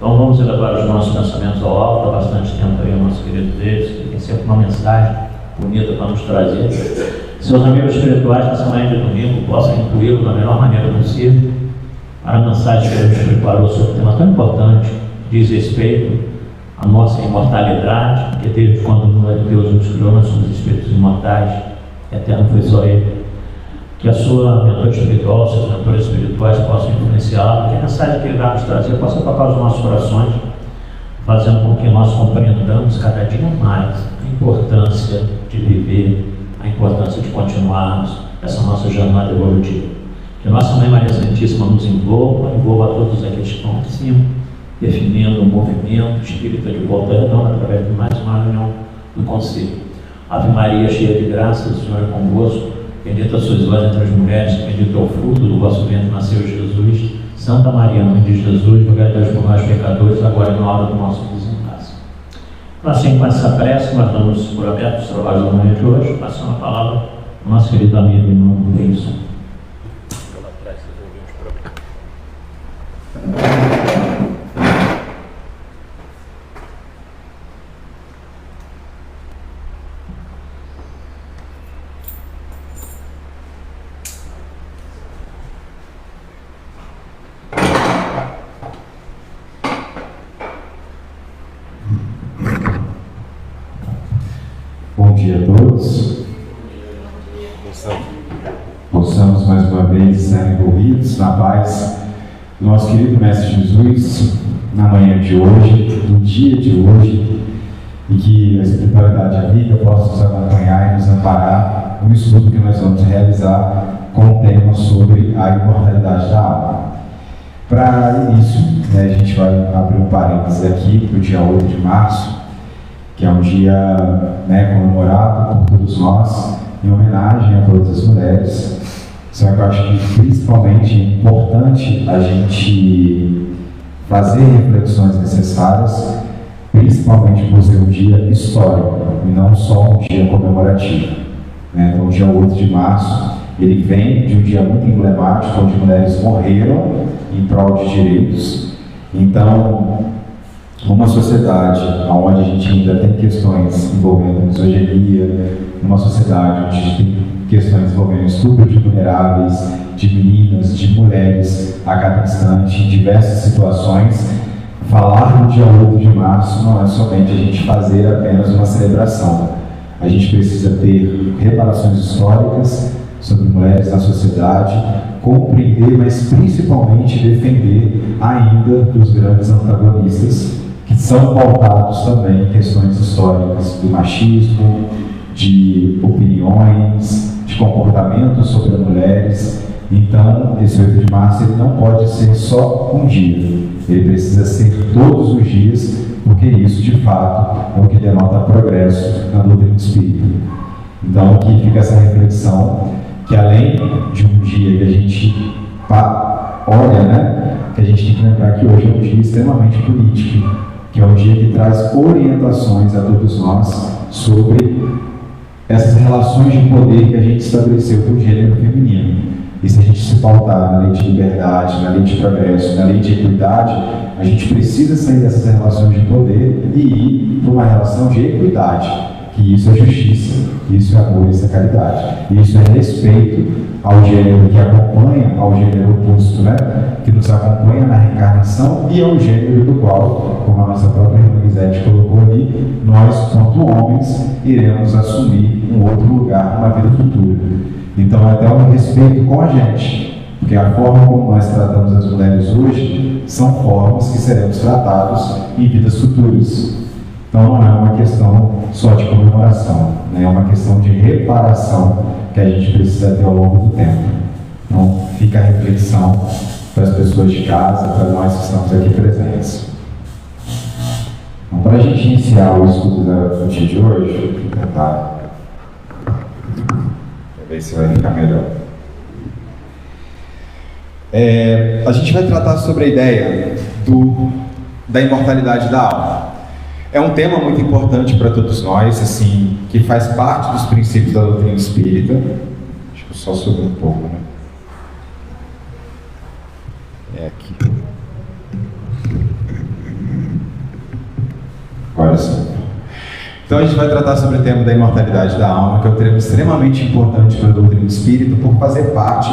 Então vamos elevar os nossos pensamentos ao alto. Há bastante tempo aí o nosso querido Davis, que tem sempre uma mensagem bonita para nos trazer. Seus amigos espirituais nessa manhã de domingo possam incluí-lo da melhor maneira possível para a mensagem que ele nos preparou sobre um tema tão importante, que diz respeito à nossa imortalidade, porque desde quando Deus nos criou, nós somos espíritos imortais, eterno foi só Ele. Que a sua mentor espiritual, seus mentores espirituais possam influenciá-lo, que a mensagem que ele vai nos trazer possa tocar os nossos corações, fazendo com que nós compreendamos cada dia mais a importância de viver, a importância de continuarmos essa nossa jornada evolutiva. Que nossa Mãe Maria Santíssima nos envolva todos aqueles que estão acima, definindo o movimento espírita de volta redonda através de mais uma reunião do Conselho. Ave Maria, cheia de graça, o Senhor é convosco. Bendita sois vós entre as mulheres, bendito é o fruto do vosso ventre, nasceu Jesus. Santa Maria, Mãe de Jesus, rogai a Deus por nós pecadores, agora e na hora do nosso desenlace. Então, assim, com essa prece, nós damos por aberto os trabalhos da manhã de hoje, passando a palavra ao nosso querido amigo e irmão Wilson. Pela prece, Bom dia a todos. Possamos mais uma vez estar envolvidos na paz do nosso querido Mestre Jesus, na manhã de hoje, no dia de hoje, e que a espiritualidade amiga possa nos acompanhar e nos amparar no estudo que nós vamos realizar com o tema sobre a imortalidade da alma. Para início, a gente vai abrir um parênteses aqui para o dia 8 de março, que é um dia comemorado por todos nós, em homenagem a todas as mulheres. Só que eu acho que principalmente é importante a gente fazer reflexões necessárias, principalmente por ser um dia histórico e não só um dia comemorativo. Então, o dia 8 de março, ele vem de um dia muito emblemático, onde mulheres morreram em prol de direitos. Então, uma sociedade onde a gente ainda tem questões envolvendo misoginia, numa sociedade onde a gente tem questões envolvendo estupro de vulneráveis, de meninas, de mulheres a cada instante, em diversas situações, falar no dia 8 de março não é somente a gente fazer apenas uma celebração. A gente precisa ter reparações históricas sobre mulheres na sociedade, compreender, mas principalmente defender ainda dos grandes antagonistas, que são pautados também em questões históricas do machismo, de opiniões, de comportamentos sobre as mulheres. Então, esse 8 de março ele não pode ser só um dia, ele precisa ser todos os dias, porque isso, de fato, é o que denota progresso na doutrina espírita. Então, aqui fica essa reflexão, que além de um dia que a gente olha, que a gente tem que lembrar que hoje é um dia extremamente político, que é um dia que traz orientações a todos nós sobre essas relações de poder que a gente estabeleceu para o gênero feminino. E se a gente se pautar na lei de liberdade, na lei de progresso, na lei de equidade, a gente precisa sair dessas relações de poder e ir para uma relação de equidade, que isso é justiça, isso é amor, isso é caridade. E isso é respeito ao gênero que acompanha, ao gênero oposto, que nos acompanha na reencarnação, e ao gênero do qual, como a nossa própria irmã Lisete colocou ali, nós, quanto homens, iremos assumir um outro lugar numa vida futura. Então, é até um respeito com a gente, porque a forma como nós tratamos as mulheres hoje são formas que seremos tratados em vidas futuras. Então, não é uma questão só de comemoração, é uma questão de reparação que a gente precisa ter ao longo do tempo. Então, fica a reflexão para as pessoas de casa, para nós que estamos aqui presentes. Então, para a gente iniciar o estudo do dia de hoje, vou tentar ver se vai ficar melhor. A gente vai tratar sobre a ideia da imortalidade da alma. É um tema muito importante para todos nós, assim, que faz parte dos princípios da doutrina espírita. Deixa eu só subir um pouco, É aqui. Olha só. Então a gente vai tratar sobre o tema da imortalidade da alma, que é um tema extremamente importante para a doutrina espírita, por fazer parte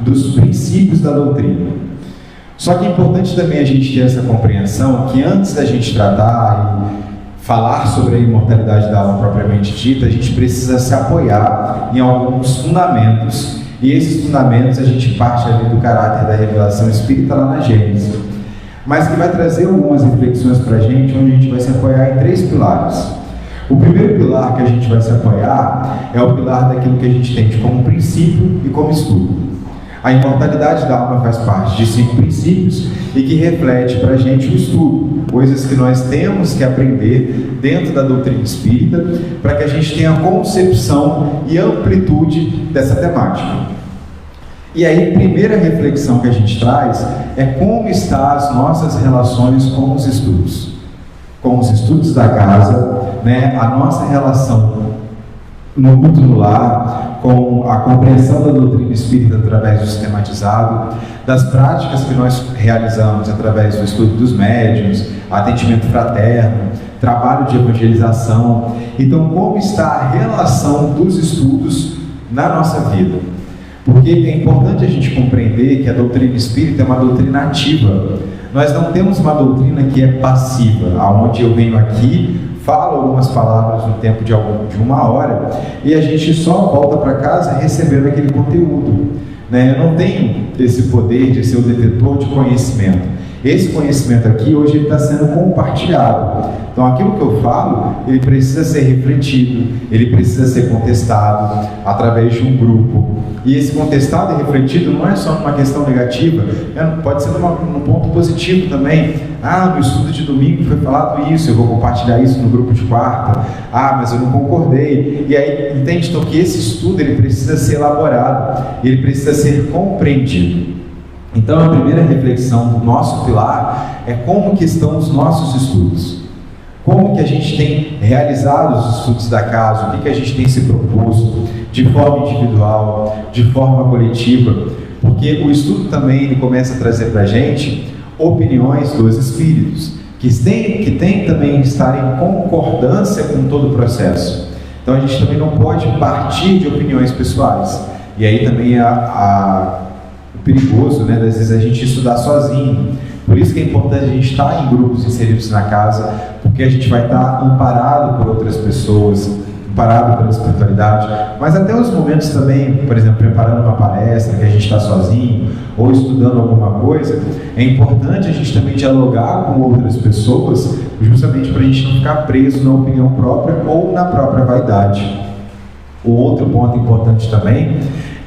dos princípios da doutrina. Só que é importante também a gente ter essa compreensão que antes da gente tratar e falar sobre a imortalidade da alma propriamente dita, a gente precisa se apoiar em alguns fundamentos, e esses fundamentos a gente parte ali do caráter da revelação espírita lá na Gênesis, mas que vai trazer algumas reflexões para a gente, onde a gente vai se apoiar em 3 pilares. O primeiro pilar que a gente vai se apoiar é o pilar daquilo que a gente tem como princípio e como estudo. A imortalidade da alma faz parte de 5 princípios e que reflete para a gente o estudo, coisas que nós temos que aprender dentro da doutrina espírita para que a gente tenha concepção e amplitude dessa temática. E aí, a primeira reflexão que a gente traz é como estão as nossas relações com os estudos. Com os estudos da casa, né, a nossa relação no culto no lar, com a compreensão da doutrina espírita através do sistematizado, das práticas que nós realizamos através do estudo dos médiuns, atendimento fraterno, trabalho de evangelização. Então, como está a relação dos estudos na nossa vida? Porque é importante a gente compreender que a doutrina espírita é uma doutrina ativa. Nós não temos uma doutrina que é passiva, aonde eu venho aqui, falo algumas palavras no tempo de 1 hora e a gente só volta para casa recebendo aquele conteúdo, né? Eu não tenho esse poder de ser o detetor de conhecimento. Esse conhecimento aqui hoje está sendo compartilhado. Então aquilo que eu falo, ele precisa ser refletido, ele precisa ser contestado através de um grupo. E esse contestado e refletido não é só numa questão negativa, pode ser num ponto positivo também. No estudo de domingo foi falado isso, eu vou compartilhar isso no grupo de quarta. Mas eu não concordei. E aí, entende? Então que esse estudo ele precisa ser elaborado, ele precisa ser compreendido. Então a primeira reflexão do nosso pilar é como que estão os nossos estudos. Como que a gente tem realizado os estudos da casa, o que a gente tem se proposto, de forma individual, de forma coletiva, porque o estudo também ele começa a trazer para a gente opiniões dos espíritos, que tem também estar em concordância com todo o processo. Então a gente também não pode partir de opiniões pessoais, e aí também o perigoso, né, às vezes a gente estudar sozinho. Por isso que é importante a gente estar em grupos inseridos na casa, porque a gente vai estar amparado por outras pessoas, amparado pela espiritualidade, mas até os momentos também, por exemplo, preparando uma palestra, que a gente está sozinho, ou estudando alguma coisa, é importante a gente também dialogar com outras pessoas, justamente para a gente não ficar preso na opinião própria ou na própria vaidade. O outro ponto importante também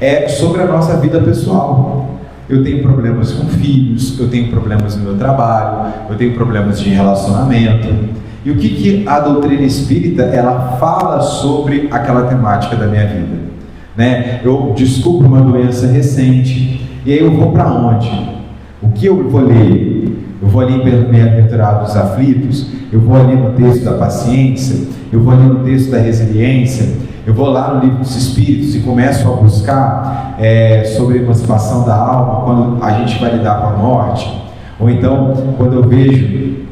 é sobre a nossa vida pessoal. Eu tenho problemas com filhos, eu tenho problemas no meu trabalho, eu tenho problemas de relacionamento. E o que a doutrina espírita ela fala sobre aquela temática da minha vida? Né? Eu descubro uma doença recente, e aí eu vou para onde? O que eu vou ler? Eu vou ali em Bem-aventurados Aflitos, eu vou ali no texto da paciência, eu vou ali no texto da resiliência, eu vou lá no livro dos Espíritos e começo a buscar sobre a emancipação da alma, quando a gente vai lidar com a morte, ou então quando eu vejo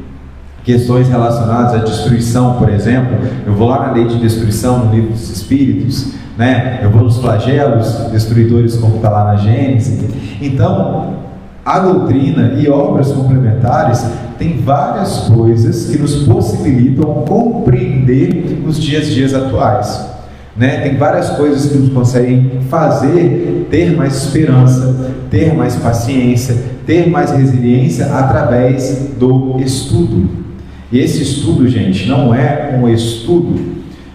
questões relacionadas à destruição, por exemplo, eu vou lá na lei de destruição no livro dos Espíritos, né? Eu vou nos flagelos destruidores, como está lá na Gênesis. Então, a doutrina e obras complementares tem várias coisas que nos possibilitam compreender os dias atuais. Né? Tem várias coisas que nos conseguem fazer ter mais esperança, ter mais paciência, ter mais resiliência através do estudo. E esse estudo, gente, não é um estudo,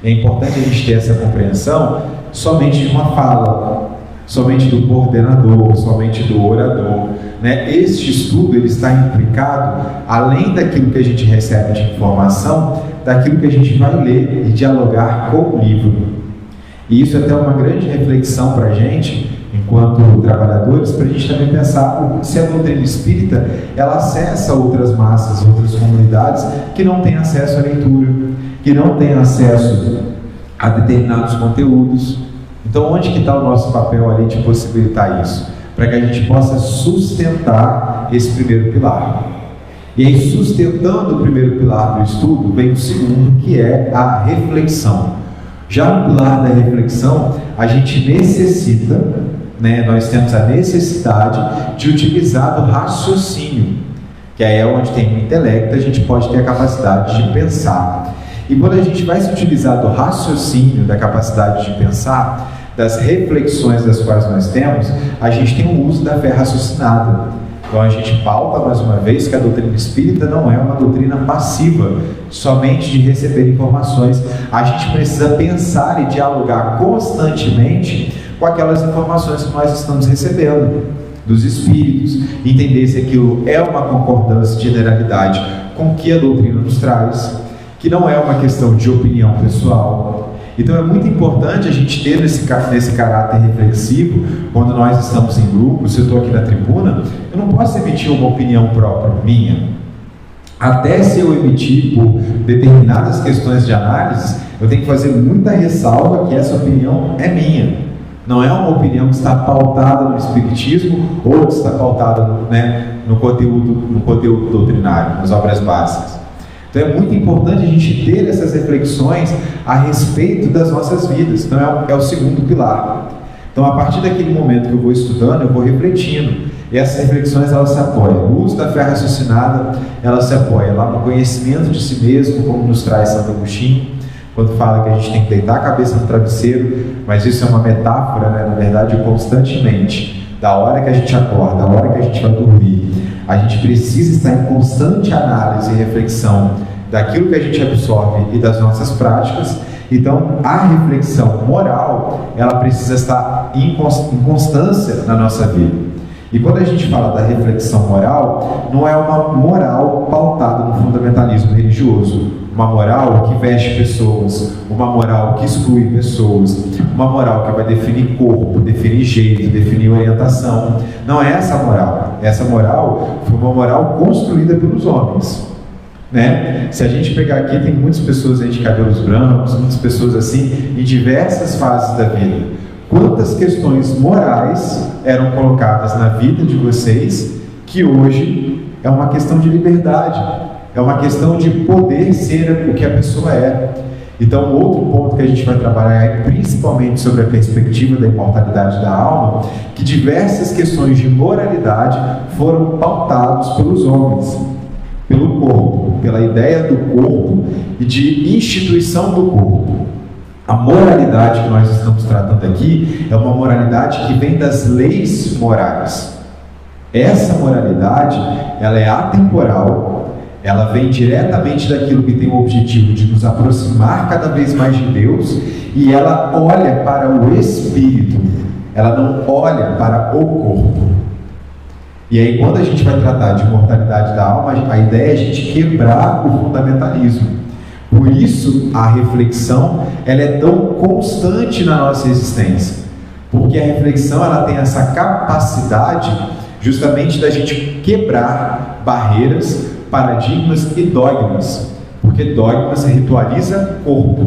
é importante a gente ter essa compreensão somente de uma fala, somente do coordenador, somente do orador. Né? Este estudo ele está implicado, além daquilo que a gente recebe de informação, daquilo que a gente vai ler e dialogar com o livro. E isso é até uma grande reflexão para a gente, enquanto trabalhadores, para a gente também pensar se a doutrina espírita ela acessa outras massas, outras comunidades que não têm acesso à leitura, que não têm acesso a determinados conteúdos. Então, onde que está o nosso papel ali de possibilitar isso? Para que a gente possa sustentar esse primeiro pilar. E aí, sustentando o primeiro pilar do estudo, vem o segundo, que é a reflexão. Já no pilar da reflexão, a gente necessita, nós temos a necessidade de utilizar do raciocínio, que aí é onde tem o intelecto, a gente pode ter a capacidade de pensar. E quando a gente vai se utilizar do raciocínio, da capacidade de pensar, das reflexões das quais nós temos, a gente tem o uso da fé raciocinada. Então a gente pauta mais uma vez que a doutrina espírita não é uma doutrina passiva, somente de receber informações. A gente precisa pensar e dialogar constantemente com aquelas informações que nós estamos recebendo dos espíritos, entender se aquilo é uma concordância de generalidade com o que a doutrina nos traz, que não é uma questão de opinião pessoal. Então é muito importante a gente ter esse caráter reflexivo quando nós estamos em grupo. Se eu estou aqui na tribuna, eu não posso emitir uma opinião própria minha. Até se eu emitir por determinadas questões de análise, eu tenho que fazer muita ressalva que essa opinião é minha. Não é uma opinião que está pautada no espiritismo ou que está pautada no conteúdo doutrinário, nas obras básicas. Então é muito importante a gente ter essas reflexões a respeito das nossas vidas. Então é o segundo pilar. Então a partir daquele momento que eu vou estudando, eu vou refletindo. E essas reflexões, elas se apoiam. O uso da fé raciocinada, ela se apoia lá no conhecimento de si mesmo, como nos traz Santo Agostinho, quando fala que a gente tem que deitar a cabeça no travesseiro, mas isso é uma metáfora, na verdade, constantemente. Da hora que a gente acorda, da hora que a gente vai dormir, a gente precisa estar em constante análise e reflexão daquilo que a gente absorve e das nossas práticas. Então, a reflexão moral, ela precisa estar em constância na nossa vida. E quando a gente fala da reflexão moral, não é uma moral pautada no fundamentalismo religioso, uma moral que veste pessoas, uma moral que exclui pessoas, uma moral que vai definir corpo, definir jeito, definir orientação. Não é essa moral. Essa moral foi uma moral construída pelos homens. Se a gente pegar aqui, tem muitas pessoas aí de cabelos brancos, muitas pessoas assim, em diversas fases da vida. Quantas questões morais eram colocadas na vida de vocês que hoje é uma questão de liberdade, é uma questão de poder ser o que a pessoa é. Então, outro ponto que a gente vai trabalhar é principalmente sobre a perspectiva da imortalidade da alma, que diversas questões de moralidade foram pautadas pelos homens, pelo corpo, pela ideia do corpo e de instituição do corpo. A moralidade que nós estamos tratando aqui é uma moralidade que vem das leis morais. Essa moralidade, ela é atemporal, ela vem diretamente daquilo que tem o objetivo de nos aproximar cada vez mais de Deus, e ela olha para o espírito, ela não olha para o corpo. E aí, quando a gente vai tratar de mortalidade da alma, a ideia é a gente quebrar o fundamentalismo. Por isso, a reflexão, ela é tão constante na nossa existência, porque a reflexão, ela tem essa capacidade justamente da gente quebrar barreiras, paradigmas e dogmas, porque dogmas ritualiza corpo,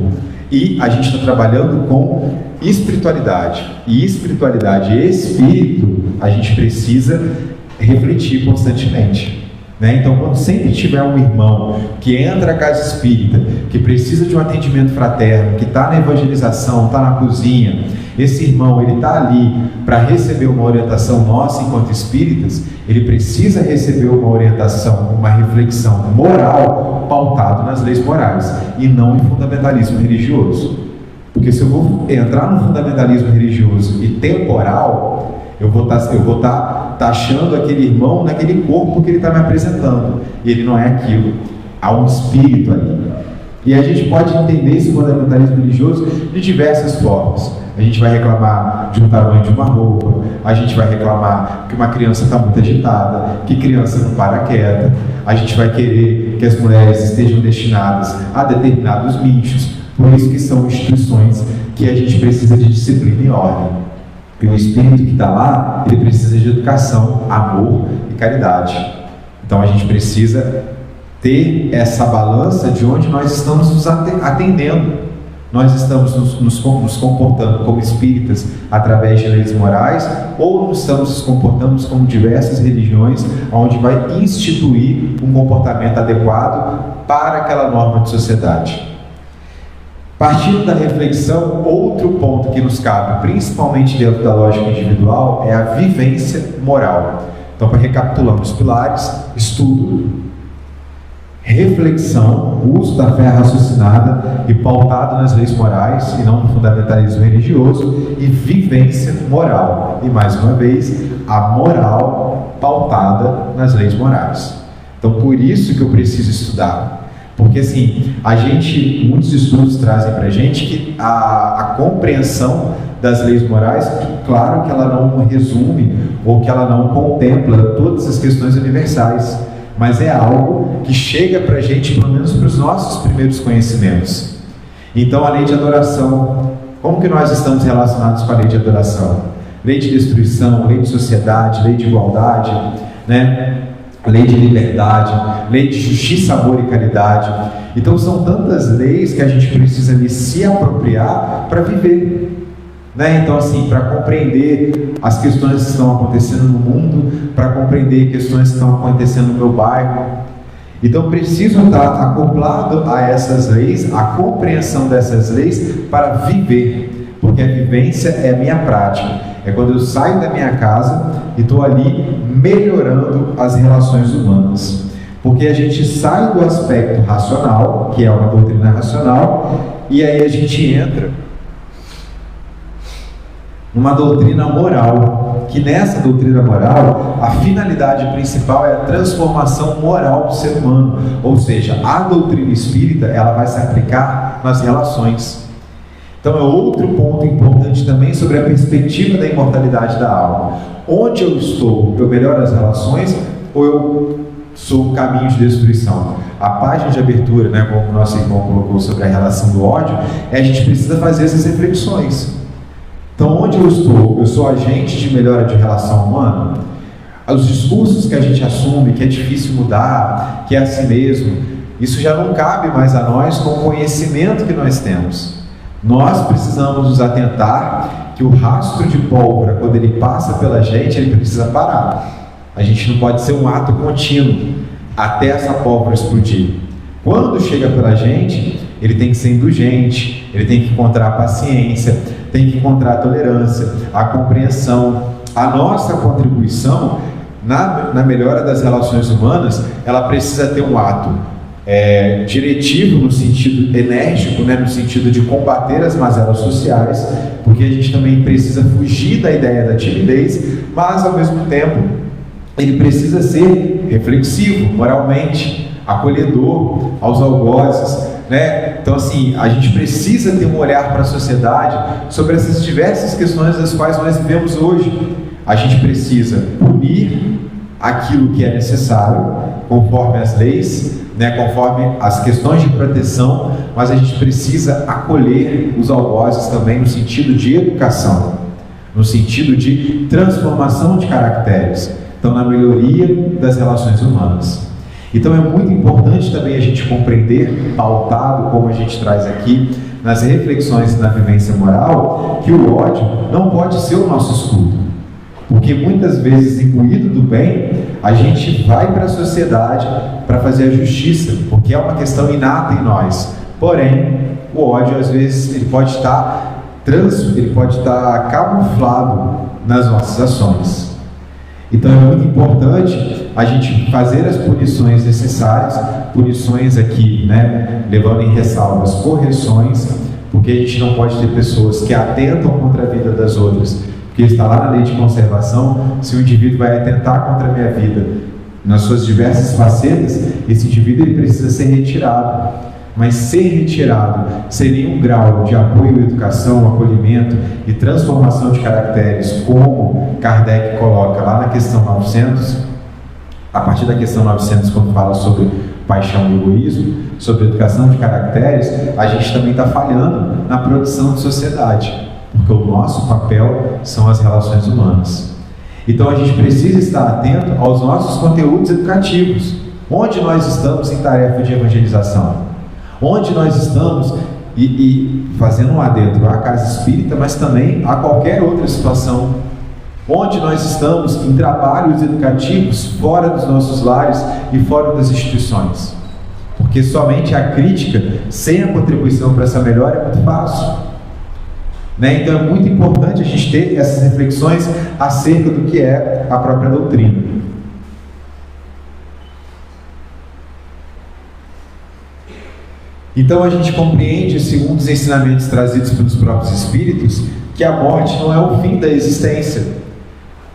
e a gente está trabalhando com espiritualidade, e espiritualidade e espírito, a gente precisa refletir constantemente. Então, quando sempre tiver um irmão que entra à casa espírita, que precisa de um atendimento fraterno, que está na evangelização, está na cozinha, esse irmão, ele está ali para receber uma orientação nossa enquanto espíritas, ele precisa receber uma orientação, uma reflexão moral pautada nas leis morais e não em fundamentalismo religioso. Porque se eu vou entrar no fundamentalismo religioso e temporal, eu vou estar taxando aquele irmão naquele corpo que ele está me apresentando, e ele não é aquilo. Há um espírito ali. E a gente pode entender esse fundamentalismo religioso de diversas formas. A gente vai reclamar de um tamanho de uma roupa, a gente vai reclamar que uma criança está muito agitada, que criança não para quieta, a gente vai querer que as mulheres estejam destinadas a determinados nichos. Por isso que são instituições que a gente precisa de disciplina e ordem. E o espírito que está lá, ele precisa de educação, amor e caridade. Então a gente precisa ter essa balança de onde nós estamos nos atendendo. nós estamos nos comportando como espíritas através de leis morais, ou estamos nos comportando como diversas religiões, onde vai instituir um comportamento adequado para aquela norma de sociedade. Partindo da reflexão, outro ponto que nos cabe, principalmente dentro da lógica individual, é a vivência moral. Então, para recapitular os pilares: estudo, reflexão, uso da fé raciocinada e pautado nas leis morais e não no fundamentalismo religioso, e vivência moral. E mais uma vez, a moral pautada nas leis morais. Então, por isso que eu preciso estudar. Porque assim, muitos estudos trazem para a gente que a compreensão das leis morais, claro que ela não resume ou que ela não contempla todas as questões universais, mas é algo que chega para a gente, pelo menos para os nossos primeiros conhecimentos. Então, a lei de adoração, como que nós estamos relacionados com a lei de adoração? Lei de destruição, lei de sociedade, lei de igualdade, né? Lei de liberdade, lei de justiça, amor e caridade. Então são tantas leis que a gente precisa se apropriar para viver, né? Então assim, para compreender as questões que estão acontecendo no mundo, para compreender questões que estão acontecendo no meu bairro. Então preciso estar acoplado a essas leis, a compreensão dessas leis para viver, porque a vivência é a minha prática. É quando eu saio da minha casa e estou ali melhorando as relações humanas. Porque a gente sai do aspecto racional, que é uma doutrina racional, e aí a gente entra numa doutrina moral, que nessa doutrina moral, a finalidade principal é a transformação moral do ser humano. Ou seja, a doutrina espírita, ela vai se aplicar nas relações. Então é outro ponto importante também sobre a perspectiva da imortalidade da alma. Onde eu estou, eu melhoro as relações ou eu sou um caminho de destruição? A página de abertura, né, como o nosso irmão colocou sobre a relação do ódio, a gente precisa fazer essas reflexões. Então onde eu estou? Eu sou agente de melhora de relação humana? Os discursos que a gente assume, que é difícil mudar, que é assim mesmo, isso já não cabe mais a nós com o conhecimento que nós temos. Nós precisamos nos atentar que o rastro de pólvora, quando ele passa pela gente, ele precisa parar. A gente não pode ser um ato contínuo até essa pólvora explodir. Quando chega pela gente, ele tem que ser indulgente, ele tem que encontrar a paciência, tem que encontrar a tolerância, a compreensão. A nossa contribuição na melhora das relações humanas, ela precisa ter um ato diretivo, no sentido enérgico, né, no sentido de combater as mazelas sociais, porque a gente também precisa fugir da ideia da timidez, mas ao mesmo tempo ele precisa ser reflexivo, moralmente, acolhedor aos algozes, né? Então assim, a gente precisa ter um olhar para a sociedade sobre essas diversas questões das quais nós vivemos hoje. A gente precisa punir aquilo que é necessário, conforme as leis, né, conforme as questões de proteção, mas a gente precisa acolher os algozes também no sentido de educação, no sentido de transformação de caracteres, então na melhoria das relações humanas. Então é muito importante também a gente compreender, pautado como a gente traz aqui nas reflexões na vivência moral, que o ódio não pode ser o nosso escudo. Porque muitas vezes, imbuído do bem, a gente vai para a sociedade para fazer a justiça, porque é uma questão inata em nós. Porém, o ódio, às vezes, ele pode estar camuflado nas nossas ações. Então, é muito importante a gente fazer as punições necessárias, punições aqui, né, levando em ressalva as correções, porque a gente não pode ter pessoas que atentam contra a vida das outras, porque está lá na lei de conservação. Se o indivíduo vai atentar contra a minha vida nas suas diversas facetas, esse indivíduo ele precisa ser retirado. Mas ser retirado seria um grau de apoio, educação, acolhimento e transformação de caracteres, como Kardec coloca lá na questão 900, a partir da questão 900, quando fala sobre paixão e egoísmo, sobre educação de caracteres, a gente também está falhando na produção de sociedade. Porque o nosso papel são as relações humanas. Então a gente precisa estar atento aos nossos conteúdos educativos. Onde nós estamos em tarefa de evangelização? Onde nós estamos e fazendo um adentro à casa espírita, mas também a qualquer outra situação onde nós estamos em trabalhos educativos fora dos nossos lares e fora das instituições. Porque somente a crítica, sem a contribuição para essa melhora, é muito fácil. Né? Então é muito importante a gente ter essas reflexões acerca do que é a própria doutrina. Então a gente compreende, segundo os ensinamentos trazidos pelos próprios Espíritos, que a morte não é o fim da existência.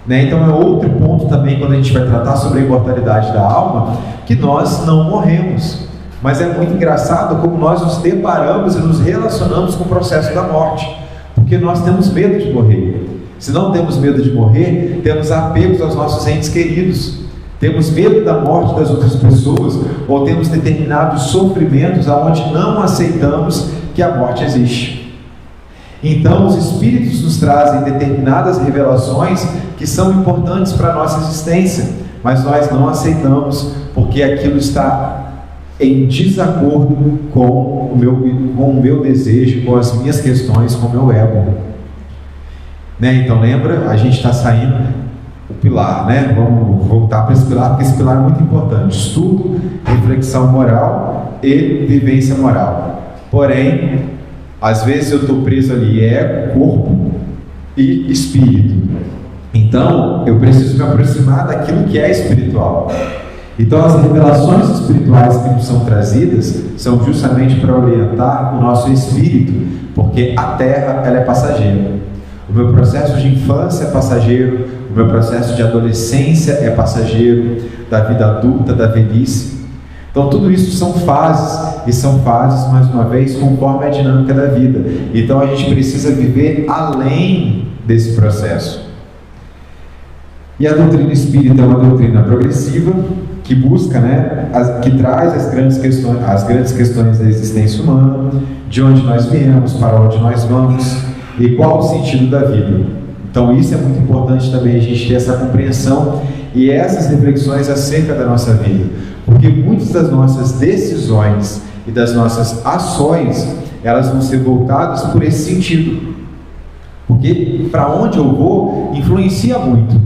Né? Então é outro ponto também, quando a gente vai tratar sobre a imortalidade da alma, que nós não morremos. Mas é muito engraçado como nós nos deparamos e nos relacionamos com o processo da morte, porque nós temos medo de morrer. Se não temos medo de morrer, temos apegos aos nossos entes queridos. Temos medo da morte das outras pessoas, ou temos determinados sofrimentos aonde não aceitamos que a morte existe. Então, os Espíritos nos trazem determinadas revelações que são importantes para a nossa existência, mas nós não aceitamos, porque aquilo está em desacordo com o meu desejo, com as minhas questões, com o meu ego. Né? Então, lembra? A gente está saindo... o pilar, né? Vamos voltar para esse pilar, porque esse pilar é muito importante: estudo, reflexão moral e vivência moral. Porém, às vezes eu estou preso ali corpo e espírito. Então, eu preciso me aproximar daquilo que é espiritual. Então, as revelações espirituais que nos são trazidas são justamente para orientar o nosso espírito, porque a Terra, ela é passageira. O meu processo de infância é passageiro, o meu processo de adolescência é passageiro, da vida adulta, da velhice. Então tudo isso são fases, e são fases, mais uma vez, conforme a dinâmica da vida. Então a gente precisa viver além desse processo. E a doutrina espírita é uma doutrina progressiva, que busca, né, que traz as grandes questões da existência humana, de onde nós viemos, para onde nós vamos, e qual o sentido da vida. Então isso é muito importante também, a gente ter essa compreensão e essas reflexões acerca da nossa vida, porque muitas das nossas decisões e das nossas ações, elas vão ser voltadas por esse sentido, porque para onde eu vou influencia muito.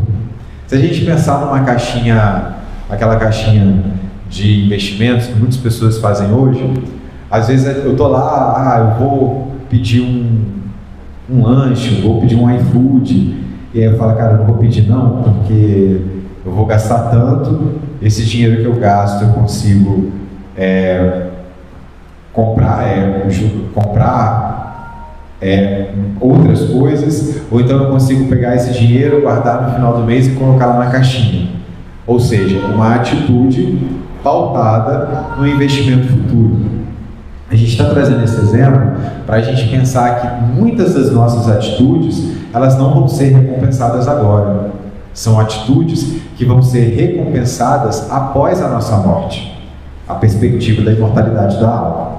Se a gente pensar numa caixinha, aquela caixinha de investimentos que muitas pessoas fazem hoje, às vezes eu estou lá, eu vou pedir um lanche, vou pedir um iFood, e aí eu falo, cara, eu não vou pedir não, porque eu vou gastar tanto, esse dinheiro que eu gasto eu consigo comprar outras coisas, ou então eu consigo pegar esse dinheiro, guardar no final do mês e colocar lá na caixinha. Ou seja, uma atitude pautada no investimento futuro. A gente está trazendo esse exemplo para a gente pensar que muitas das nossas atitudes, elas não vão ser recompensadas agora. São atitudes que vão ser recompensadas após a nossa morte, a perspectiva da imortalidade da alma.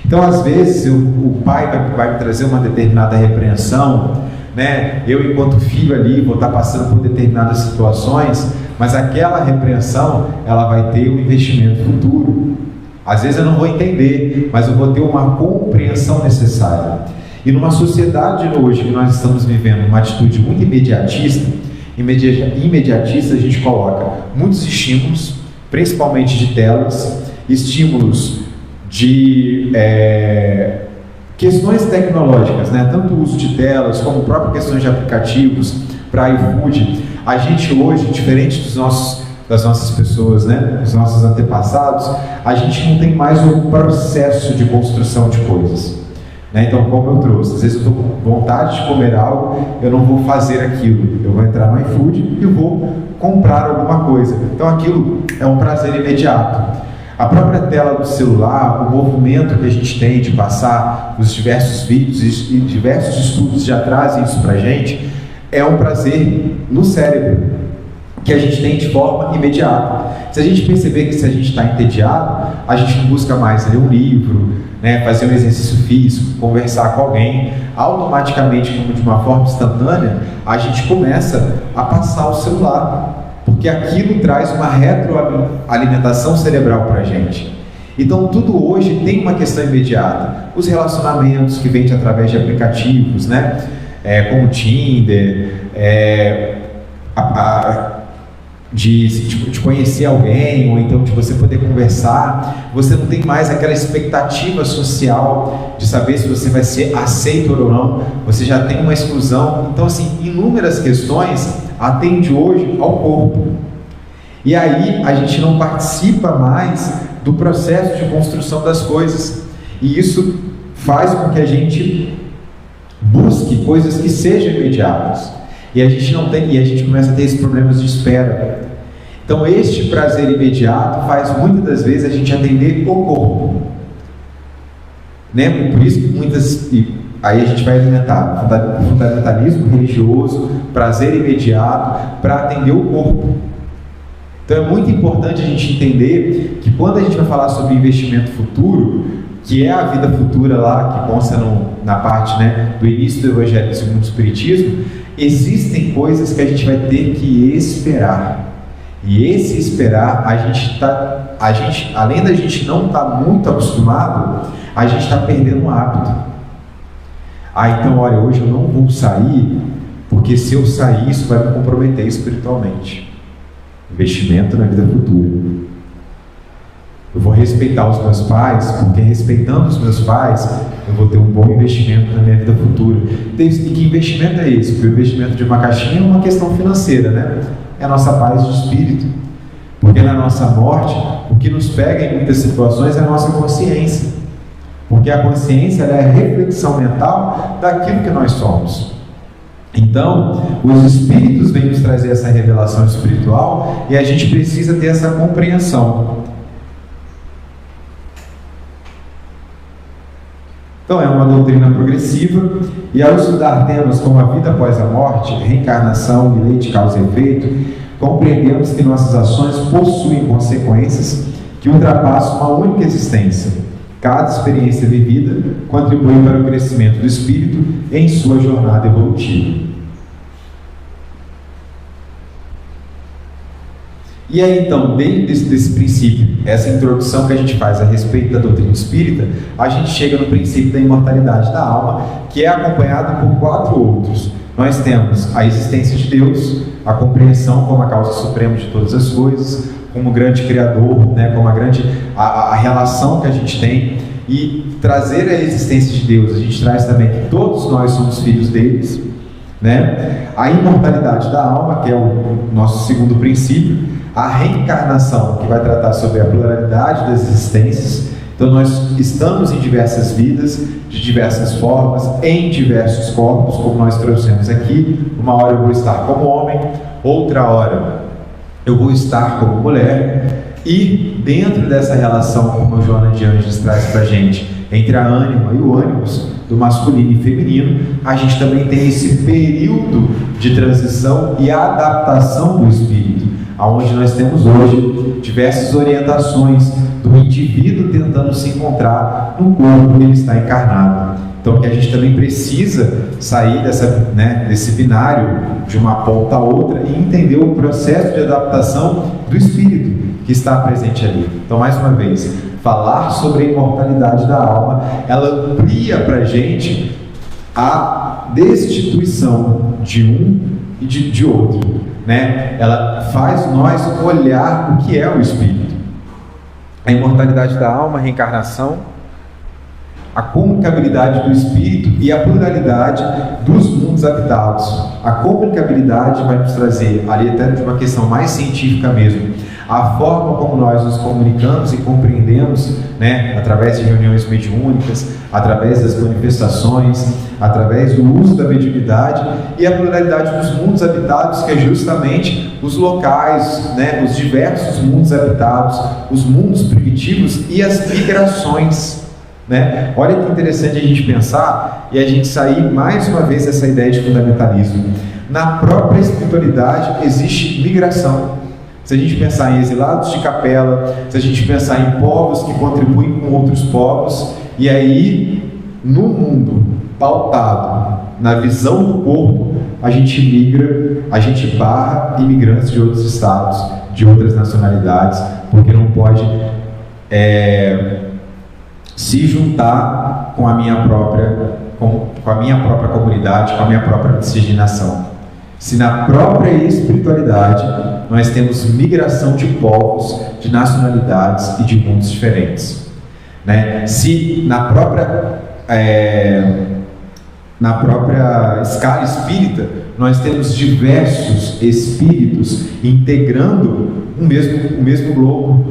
Então, às vezes, o pai vai me trazer uma determinada repreensão, né? Eu, enquanto filho ali, vou estar passando por determinadas situações, mas aquela repreensão, ela vai ter um investimento futuro. Às vezes eu não vou entender, mas eu vou ter uma compreensão necessária. E numa sociedade hoje que nós estamos vivendo uma atitude muito imediatista, a gente coloca muitos estímulos, principalmente de telas, estímulos de questões tecnológicas, né? Tanto o uso de telas, como próprias questões de aplicativos para iFood. A gente hoje, diferente das nossas pessoas, né, dos nossos antepassados, a gente não tem mais um processo de construção de coisas, né? Então, como eu trouxe, às vezes eu estou com vontade de comer algo, eu não vou fazer aquilo, eu vou entrar no iFood e vou comprar alguma coisa. Então aquilo é um prazer imediato. A própria tela do celular, o movimento que a gente tem de passar os diversos vídeos e diversos estudos já trazem isso para a gente, é um prazer no cérebro, que a gente tem de forma imediata. Se a gente perceber que se a gente está entediado, a gente não busca mais ler um livro, né, fazer um exercício físico, conversar com alguém, automaticamente, como de uma forma instantânea, a gente começa a passar o celular, porque aquilo traz uma retroalimentação cerebral para a gente. Então tudo hoje tem uma questão imediata. Os relacionamentos que vêm através de aplicativos, né? Como Tinder, de conhecer alguém, ou então de você poder conversar. Você não tem mais aquela expectativa social de saber se você vai ser aceito ou não. Você já tem uma exclusão. Então, assim, inúmeras questões atende hoje ao corpo. E aí a gente não participa mais do processo de construção das coisas. E isso faz com que a gente busque coisas que sejam imediatas. E a gente não tem, e a gente começa a ter esses problemas de espera. Então este prazer imediato faz muitas das vezes a gente atender o corpo, né? Por isso que aí a gente vai alimentar fundamentalismo religioso, prazer imediato para atender o corpo. Então é muito importante a gente entender que quando a gente vai falar sobre investimento futuro, que é a vida futura lá, que consta na parte, né, do início do Evangelho segundo o Espiritismo, existem coisas que a gente vai ter que esperar. E esse esperar, além da gente não estar muito acostumado, a gente está perdendo um hábito. Então olha, hoje eu não vou sair, porque se eu sair isso vai me comprometer espiritualmente. Investimento na vida futura. Eu vou respeitar os meus pais, porque respeitando os meus pais, eu vou ter um bom investimento na minha vida futura. E que investimento é esse? Porque o investimento de uma caixinha é uma questão financeira, né? É a nossa paz de espírito. Porque na nossa morte, o que nos pega em muitas situações é a nossa consciência. Porque a consciência é a reflexão mental daquilo que nós somos. Então, os espíritos vêm nos trazer essa revelação espiritual e a gente precisa ter essa compreensão. Então é uma doutrina progressiva, e ao estudar temas como a vida após a morte, reencarnação e lei de causa e efeito, compreendemos que nossas ações possuem consequências que ultrapassam uma única existência. Cada experiência vivida contribui para o crescimento do espírito em sua jornada evolutiva. E aí então, dentro desse princípio, essa introdução que a gente faz a respeito da doutrina espírita, a gente chega no princípio da imortalidade da alma, que é acompanhado por 4 outros. Nós temos a existência de Deus, a compreensão como a causa suprema de todas as coisas, como grande criador, né, como a relação que a gente tem, e trazer a existência de Deus. A gente traz também que todos nós somos filhos deles, né? A imortalidade da alma, que é o nosso segundo princípio, a reencarnação, que vai tratar sobre a pluralidade das existências. Então nós estamos em diversas vidas, de diversas formas, em diversos corpos, como nós trouxemos aqui. Uma hora eu vou estar como homem, outra hora eu vou estar como mulher. E dentro dessa relação, como a Joana de Anjos traz para a gente, entre a ânima e o ânimos, do masculino e feminino, a gente também tem esse período de transição e adaptação do espírito, onde nós temos hoje diversas orientações do indivíduo tentando se encontrar no corpo que ele está encarnado. Então, que a gente também precisa sair desse binário de uma ponta a outra e entender o processo de adaptação do espírito que está presente ali. Então, mais uma vez, falar sobre a imortalidade da alma, ela amplia para a gente a destituição de um e de outro, né? Ela faz nós olhar o que é o espírito. A imortalidade da alma, a reencarnação, a comunicabilidade do espírito e a pluralidade dos mundos habitados. A comunicabilidade vai nos trazer, ali até de uma questão mais científica mesmo, a forma como nós nos comunicamos e compreendemos, né, através de reuniões mediúnicas, através das manifestações, através do uso da mediunidade, e a pluralidade dos mundos habitados, que é justamente os locais, né, os diversos mundos habitados, os mundos primitivos e as migrações. Né? Olha que interessante a gente pensar e a gente sair mais uma vez dessa ideia de fundamentalismo. Na própria espiritualidade existe migração. Se a gente pensar em exilados de capela, se a gente pensar em povos que contribuem com outros povos, e aí no mundo pautado na visão do corpo, a gente migra, a gente barra imigrantes de outros estados, de outras nacionalidades, porque não pode se juntar com a minha própria comunidade, com a minha própria miscigenação. Se na própria espiritualidade nós temos migração de povos, de nacionalidades e de mundos diferentes, né? Se na própria escala espírita nós temos diversos espíritos integrando o mesmo globo.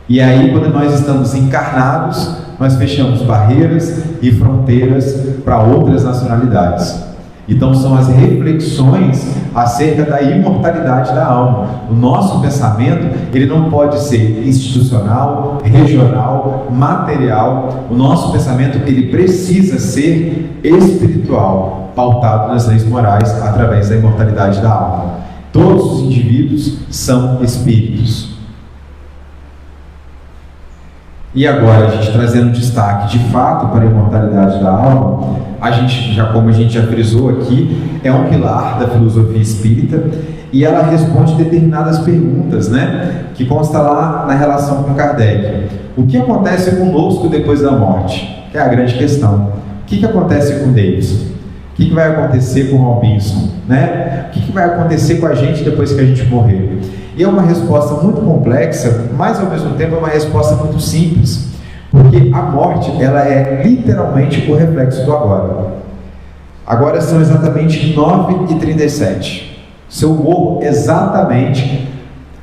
E aí, quando nós estamos encarnados, nós fechamos barreiras e fronteiras para outras nacionalidades. Então, são as reflexões acerca da imortalidade da alma. O nosso pensamento, ele não pode ser institucional, regional, material. O nosso pensamento, ele precisa ser espiritual, pautado nas leis morais, através da imortalidade da alma. Todos os indivíduos são espíritos. E agora, a gente trazendo destaque de fato para a imortalidade da alma, como a gente já frisou aqui, é um pilar da filosofia espírita e ela responde determinadas perguntas, né? Que consta lá na relação com Kardec. O que acontece conosco depois da morte? Que é a grande questão. O que acontece com Deus? O que vai acontecer com o Robinson? Né? O que vai acontecer com a gente depois que a gente morrer? E é uma resposta muito complexa, mas ao mesmo tempo é uma resposta muito simples, porque a morte, ela é literalmente o reflexo do agora. Agora são exatamente 9h37. Se eu morro exatamente,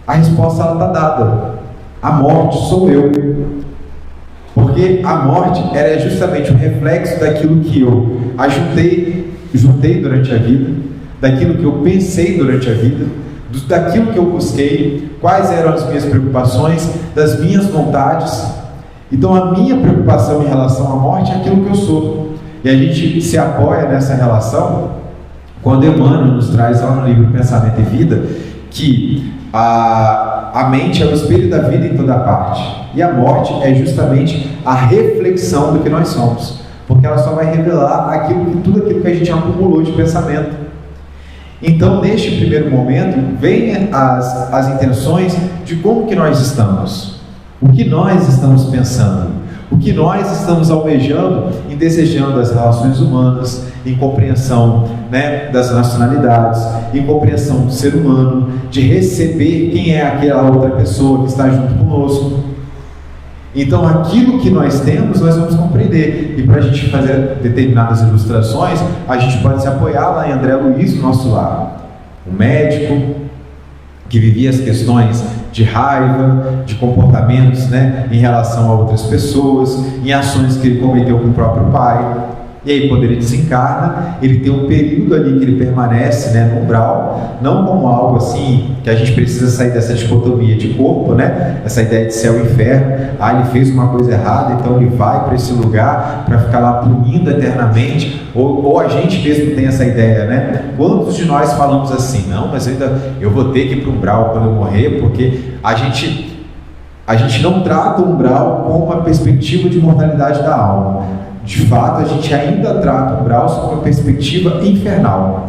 a resposta está dada. A morte sou eu. Porque a morte, ela é justamente o reflexo daquilo que eu juntei durante a vida, daquilo que eu pensei durante a vida, daquilo que eu busquei, quais eram as minhas preocupações, das minhas vontades. Então a minha preocupação em relação à morte é aquilo que eu sou. E a gente se apoia nessa relação quando Emmanuel nos traz lá no livro Pensamento e Vida que a mente é o espelho da vida em toda parte. E a morte é justamente a reflexão do que nós somos. Porque ela só vai revelar tudo aquilo que a gente acumulou de pensamento. Então, neste primeiro momento, vem as intenções de como que nós estamos, o que nós estamos pensando, o que nós estamos almejando e desejando das relações humanas, em compreensão, né, das nacionalidades, em compreensão do ser humano, de receber quem é aquela outra pessoa que está junto conosco. Então, aquilo que nós temos, nós vamos compreender. E para a gente fazer determinadas ilustrações, a gente pode se apoiar lá em André Luiz, nosso lar. Um médico que vivia as questões de raiva, de comportamentos, né, em relação a outras pessoas, em ações que ele cometeu com o próprio pai. E aí, quando ele desencarna, ele tem um período ali que ele permanece, né, no umbral, não como algo assim, que a gente precisa sair dessa dicotomia de corpo, né, essa ideia de céu e inferno. Ele fez uma coisa errada, então ele vai para esse lugar para ficar lá punindo eternamente, ou a gente mesmo tem essa ideia, né? Quantos de nós falamos assim, não, mas eu vou ter que ir para o umbral quando eu morrer, porque a gente não trata o umbral com uma perspectiva de mortalidade da alma. De fato, a gente ainda trata o umbral sob uma perspectiva infernal,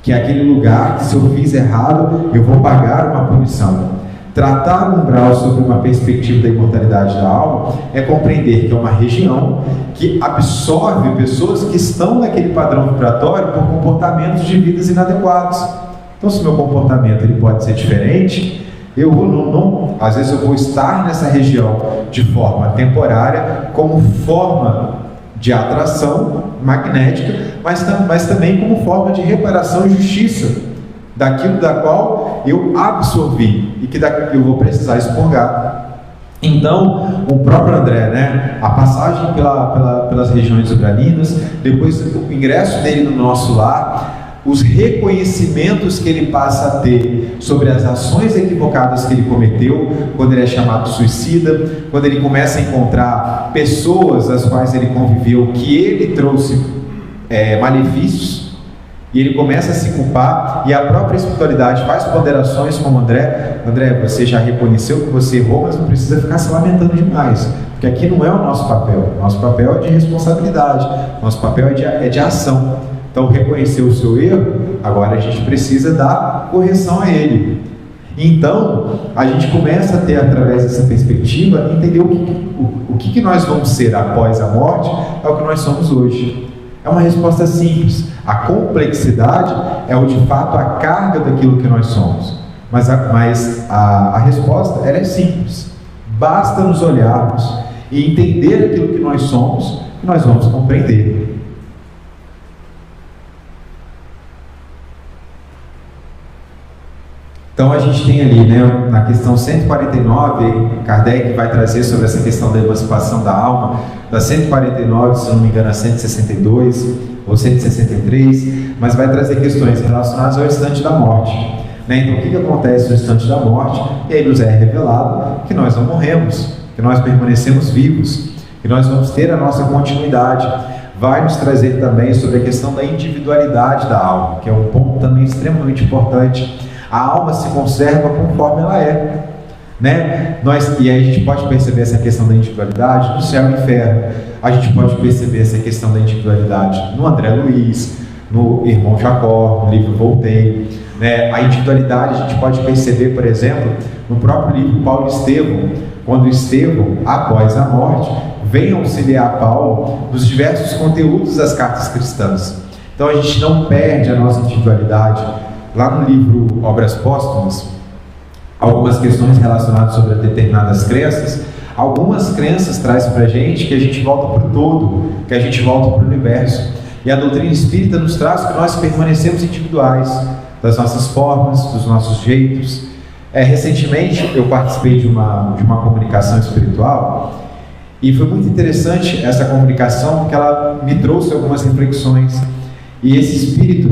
que é aquele lugar que, se eu fiz errado, eu vou pagar uma punição. Tratar o umbral sob uma perspectiva da imortalidade da alma é compreender que é uma região que absorve pessoas que estão naquele padrão vibratório por comportamentos de vidas inadequados. Então, se o meu comportamento ele pode ser diferente, às vezes eu vou estar nessa região de forma temporária, como forma de atração magnética, mas também como forma de reparação e justiça daquilo da qual eu absorvi e que eu vou precisar expurgar. Então, o próprio André, né, a passagem pelas regiões umbralinas, depois o ingresso dele no nosso lar, os reconhecimentos que ele passa a ter sobre as ações equivocadas que ele cometeu, quando ele é chamado suicida, quando ele começa a encontrar pessoas as quais ele conviveu, que ele trouxe malefícios, e ele começa a se culpar, e a própria espiritualidade faz ponderações como André, você já reconheceu que você errou, mas não precisa ficar se lamentando demais, porque aqui não é o nosso papel é de responsabilidade, nosso papel é de ação. Então, reconhecer o seu erro, agora a gente precisa dar correção a ele. Então, a gente começa a ter, através dessa perspectiva, entender o que nós vamos ser após a morte é o que nós somos hoje. É uma resposta simples. A complexidade é o de fato a carga daquilo que nós somos. Mas a resposta ela é simples. Basta nos olharmos e entender aquilo que nós somos, que nós vamos compreender. Então a gente tem ali, né, na questão 149, Kardec vai trazer sobre essa questão da emancipação da alma, da 149, se não me engano, a 162 ou 163, mas vai trazer questões relacionadas ao instante da morte. Né? Então o que acontece no instante da morte? E aí nos é revelado que nós não morremos, que nós permanecemos vivos, que nós vamos ter a nossa continuidade. Vai nos trazer também sobre a questão da individualidade da alma, que é um ponto também extremamente importante. A alma se conserva conforme ela é, né? E aí a gente pode perceber essa questão da individualidade no céu e inferno. A gente pode perceber essa questão da individualidade no André Luiz, no Irmão Jacó, no livro Voltei, né? A individualidade a gente pode perceber, por exemplo, no próprio livro Paulo e Estevão, quando Estevão, após a morte, vem auxiliar Paulo nos diversos conteúdos das cartas cristãs. Então a gente não perde a nossa individualidade. Lá no livro Obras Póstumas, algumas questões relacionadas sobre determinadas crenças. Algumas crenças trazem para a gente que a gente volta para o todo, que a gente volta para o universo. E a doutrina espírita nos traz que nós permanecemos individuais, das nossas formas, dos nossos jeitos. Recentemente eu participei de uma comunicação espiritual e foi muito interessante essa comunicação porque ela me trouxe algumas reflexões. E esse espírito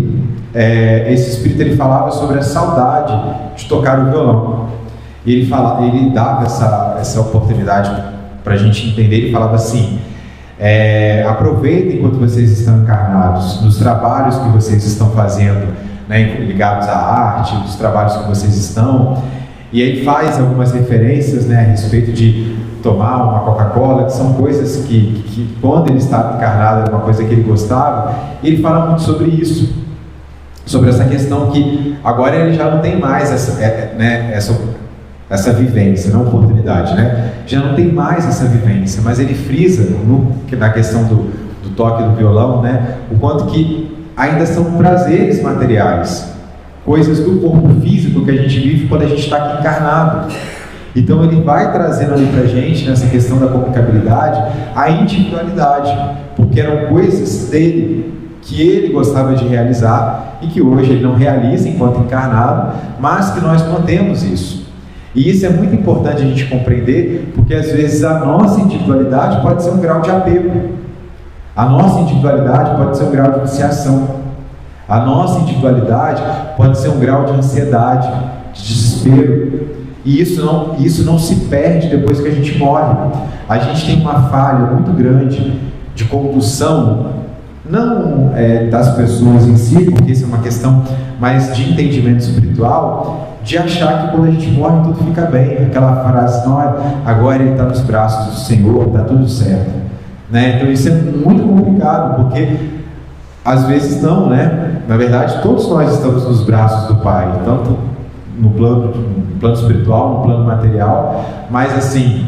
ele falava sobre a saudade de tocar o violão. E ele dava essa oportunidade para a gente entender. Ele falava assim: aproveitem enquanto vocês estão encarnados, nos trabalhos que vocês estão fazendo, né, ligados à arte, dos trabalhos que vocês estão. E aí faz algumas referências, né, a respeito de tomar uma Coca-Cola, que são coisas que quando ele estava encarnado era uma coisa que ele gostava. E ele fala muito sobre isso, sobre essa questão que agora ele já não tem mais essa vivência, não oportunidade, né? Já não tem mais essa vivência, mas ele frisa na questão do toque do violão, né? O quanto que ainda são prazeres materiais, coisas do corpo físico que a gente vive quando a gente está aqui encarnado. Então ele vai trazendo ali pra gente, nessa questão da comunicabilidade, a individualidade, porque eram coisas dele, que ele gostava de realizar e que hoje ele não realiza enquanto encarnado, mas que nós mantemos isso. E isso é muito importante a gente compreender, porque às vezes a nossa individualidade pode ser um grau de apego, a nossa individualidade pode ser um grau de viciação, a nossa individualidade pode ser um grau de ansiedade, de desespero. E isso não se perde depois que a gente morre. A gente tem uma falha muito grande de condução, não das pessoas em si, porque isso é uma questão mais de entendimento espiritual, de achar que quando a gente morre tudo fica bem. Aquela frase: não, agora ele está nos braços do Senhor, está tudo certo, né? Então isso é muito complicado, porque às vezes não, né? Na verdade todos nós estamos nos braços do Pai, tanto no plano espiritual, no plano material, mas assim,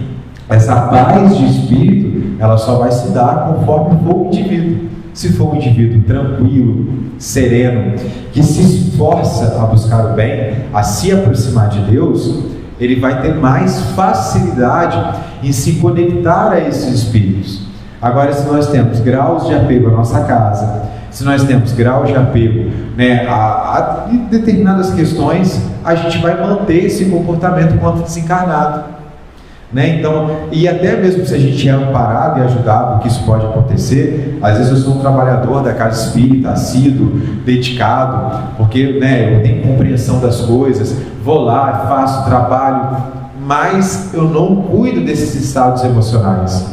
essa paz de espírito, ela só vai se dar conforme for o indivíduo. Se for um indivíduo tranquilo, sereno, que se esforça a buscar o bem, a se aproximar de Deus, ele vai ter mais facilidade em se conectar a esses espíritos. Agora, se nós temos graus de apego à nossa casa, se nós temos graus de apego, né, a determinadas questões, a gente vai manter esse comportamento enquanto desencarnado, né? Então, e até mesmo se a gente é amparado e ajudado, que isso pode acontecer. Às vezes eu sou um trabalhador da casa espírita, assíduo, dedicado, porque, né, eu tenho compreensão das coisas, vou lá, faço trabalho, mas eu não cuido desses estados emocionais.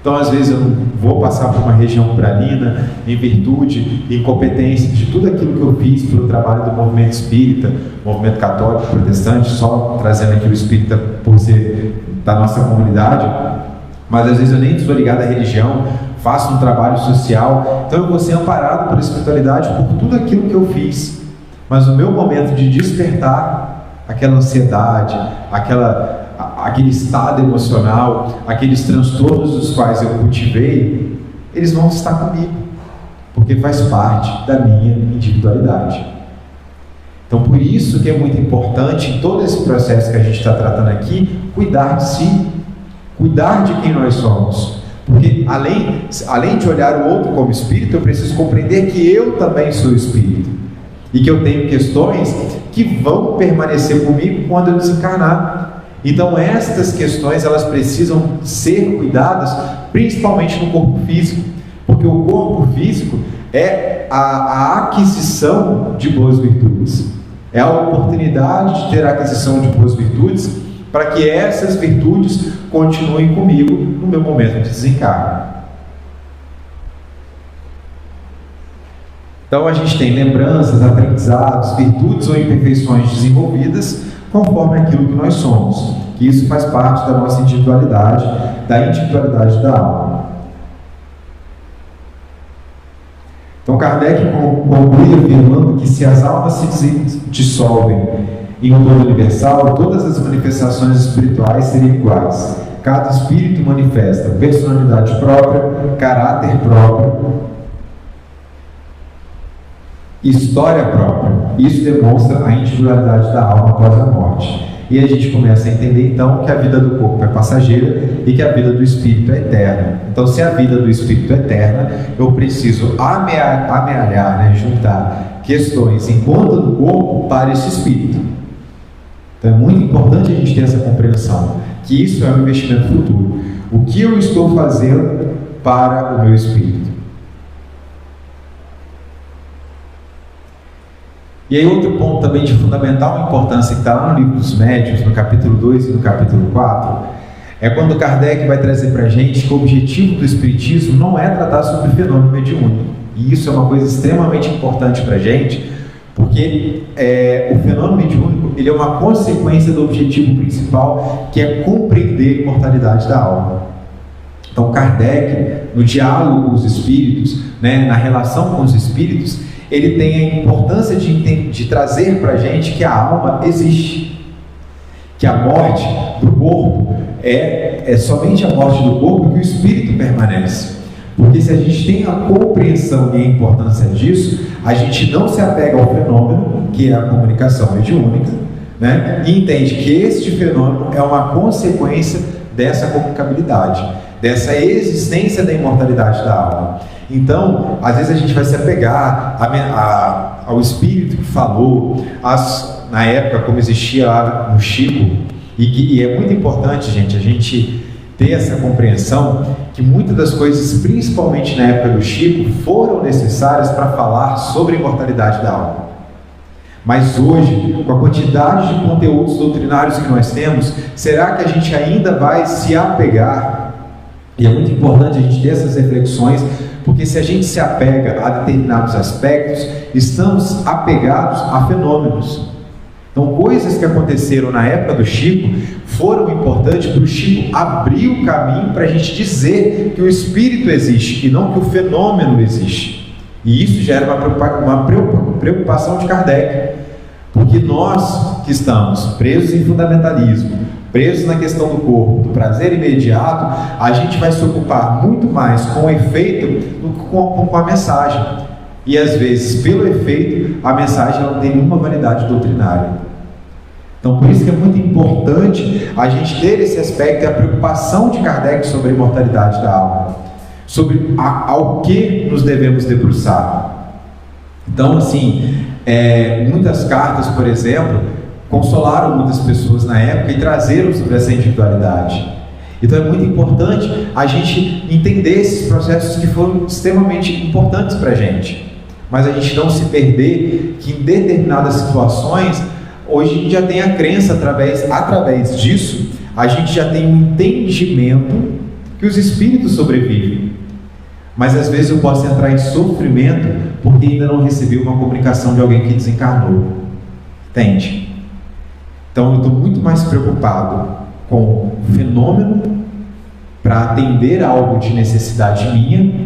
Então, às vezes eu não vou passar por uma região umbralina em virtude e incompetência de tudo aquilo que eu fiz pelo trabalho do movimento espírita, movimento católico, protestante, só trazendo aqui o espírita por ser da nossa comunidade, mas às vezes eu nem estou ligado à religião, faço um trabalho social, então eu vou ser amparado por espiritualidade por tudo aquilo que eu fiz. Mas no meu momento de despertar, aquela ansiedade, aquele estado emocional, aqueles transtornos dos quais eu cultivei, eles vão estar comigo, porque faz parte da minha individualidade. Então, por isso que é muito importante, em todo esse processo que a gente está tratando aqui, cuidar de si, cuidar de quem nós somos. Porque, além de olhar o outro como espírito, eu preciso compreender que eu também sou espírito. E que eu tenho questões que vão permanecer comigo quando eu desencarnar. Então, estas questões, elas precisam ser cuidadas, principalmente no corpo físico. Porque o corpo físico é a aquisição de boas virtudes. É a oportunidade de ter a aquisição de boas virtudes para que essas virtudes continuem comigo no meu momento de desencarne. Então a gente tem lembranças, aprendizados, virtudes ou imperfeições desenvolvidas conforme aquilo que nós somos. Que isso faz parte da nossa individualidade, da individualidade da alma. Então Kardec conclui afirmando que se as almas se dissolvem em um todo universal, todas as manifestações espirituais seriam iguais. Cada espírito manifesta personalidade própria, caráter próprio, história própria. Isso demonstra a individualidade da alma após a morte. E a gente começa a entender então que a vida do corpo é passageira e que a vida do espírito é eterna. Então, se a vida do espírito é eterna, eu preciso amealhar, juntar questões em conta do corpo para esse espírito. Então, é muito importante a gente ter essa compreensão, que isso é um investimento futuro. O que eu estou fazendo para o meu espírito? E aí outro ponto também de fundamental importância que está lá no Livro dos Médiuns, no capítulo 2 e no capítulo 4, é quando Kardec vai trazer para a gente que o objetivo do Espiritismo não é tratar sobre o fenômeno mediúnico. E isso é uma coisa extremamente importante para a gente, porque o fenômeno mediúnico ele é uma consequência do objetivo principal, que é compreender a imortalidade da alma. Então Kardec, no diálogo com os espíritos, na relação com os espíritos, ele tem a importância de trazer para a gente que a alma existe, que a morte do corpo é somente a morte do corpo que o espírito permanece. Porque se a gente tem a compreensão e a importância disso, a gente não se apega ao fenômeno, que é a comunicação mediúnica, e entende que este fenômeno é uma consequência dessa comunicabilidade, dessa existência da imortalidade da alma. Então, às vezes a gente vai se apegar ao espírito que falou, na época como existia lá no Chico, e é muito importante, gente, a gente ter essa compreensão que muitas das coisas, principalmente na época do Chico, foram necessárias para falar sobre a imortalidade da alma. Mas hoje, com a quantidade de conteúdos doutrinários que nós temos, será que a gente ainda vai se apegar? E é muito importante a gente ter essas reflexões, porque se a gente se apega a determinados aspectos, estamos apegados a fenômenos. Então, coisas que aconteceram na época do Chico foram importantes para o Chico abrir o caminho para a gente dizer que o espírito existe e não que o fenômeno existe. E isso já era uma preocupação de Kardec, porque nós que estamos presos em fundamentalismo, presos na questão do corpo, do prazer imediato, a gente vai se ocupar muito mais com o efeito do que com a mensagem. E às vezes, pelo efeito, a mensagem não tem nenhuma validade doutrinária. Então, por isso que é muito importante a gente ter esse aspecto e a preocupação de Kardec sobre a imortalidade da alma, sobre ao que nos devemos debruçar. Então, assim, muitas cartas, por exemplo, consolaram muitas pessoas na época e trazeram sobre essa individualidade. Então é muito importante a gente entender esses processos que foram extremamente importantes para a gente, mas a gente não se perder que em determinadas situações, hoje a gente já tem a crença, através disso, a gente já tem um entendimento que os espíritos sobrevivem. Mas às vezes eu posso entrar em sofrimento porque ainda não recebi uma comunicação de alguém que desencarnou. Entende? Então eu estou muito mais preocupado com o fenômeno para atender a algo de necessidade minha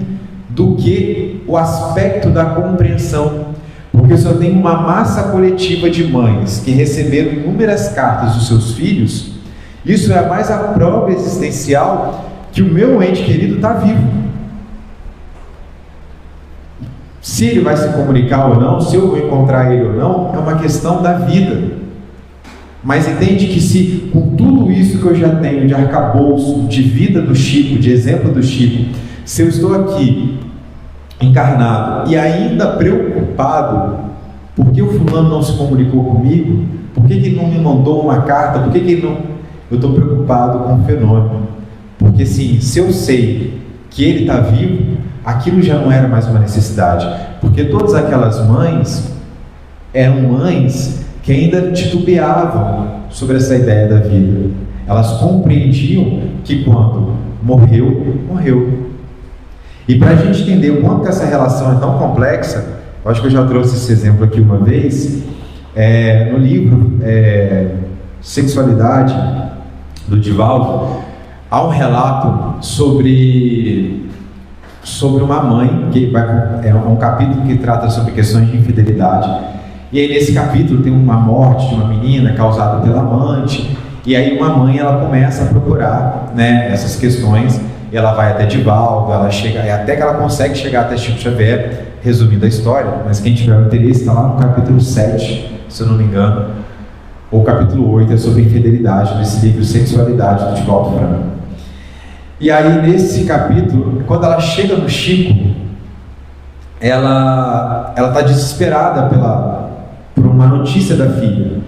do que o aspecto da compreensão. Porque se eu tenho uma massa coletiva de mães que receberam inúmeras cartas dos seus filhos, isso é mais a prova existencial que o meu ente querido está vivo. Se ele vai se comunicar ou não, se eu vou encontrar ele ou não, é uma questão da vida. Mas entende que se com tudo isso que eu já tenho de arcabouço, de vida do Chico, de exemplo do Chico, se eu estou aqui encarnado e ainda preocupado, por que o fulano não se comunicou comigo? Por que ele não me mandou uma carta? Por que ele não... Eu estou preocupado com o fenômeno. Porque sim, se eu sei que ele está vivo, aquilo já não era mais uma necessidade. Porque todas aquelas mães eram mães que ainda titubeavam sobre essa ideia da vida. Elas compreendiam que quando morreu, morreu. E para a gente entender o quanto essa relação é tão complexa, eu acho que eu já trouxe esse exemplo aqui uma vez, no livro Sexualidade, do Divaldo, há um relato sobre uma mãe, é um capítulo que trata sobre questões de infidelidade. E aí nesse capítulo tem uma morte de uma menina causada pela amante, e aí uma mãe ela começa a procurar, né, essas questões, e ela vai até Divaldo, ela chega, até que ela consegue chegar até Chico Xavier, resumindo a história, mas quem tiver o interesse está lá no capítulo 7, se eu não me engano, ou capítulo 8, é sobre infidelidade, nesse livro Sexualidade, do Divaldo Franco. E aí nesse capítulo, quando ela chega no Chico, ela está desesperada por uma notícia da filha.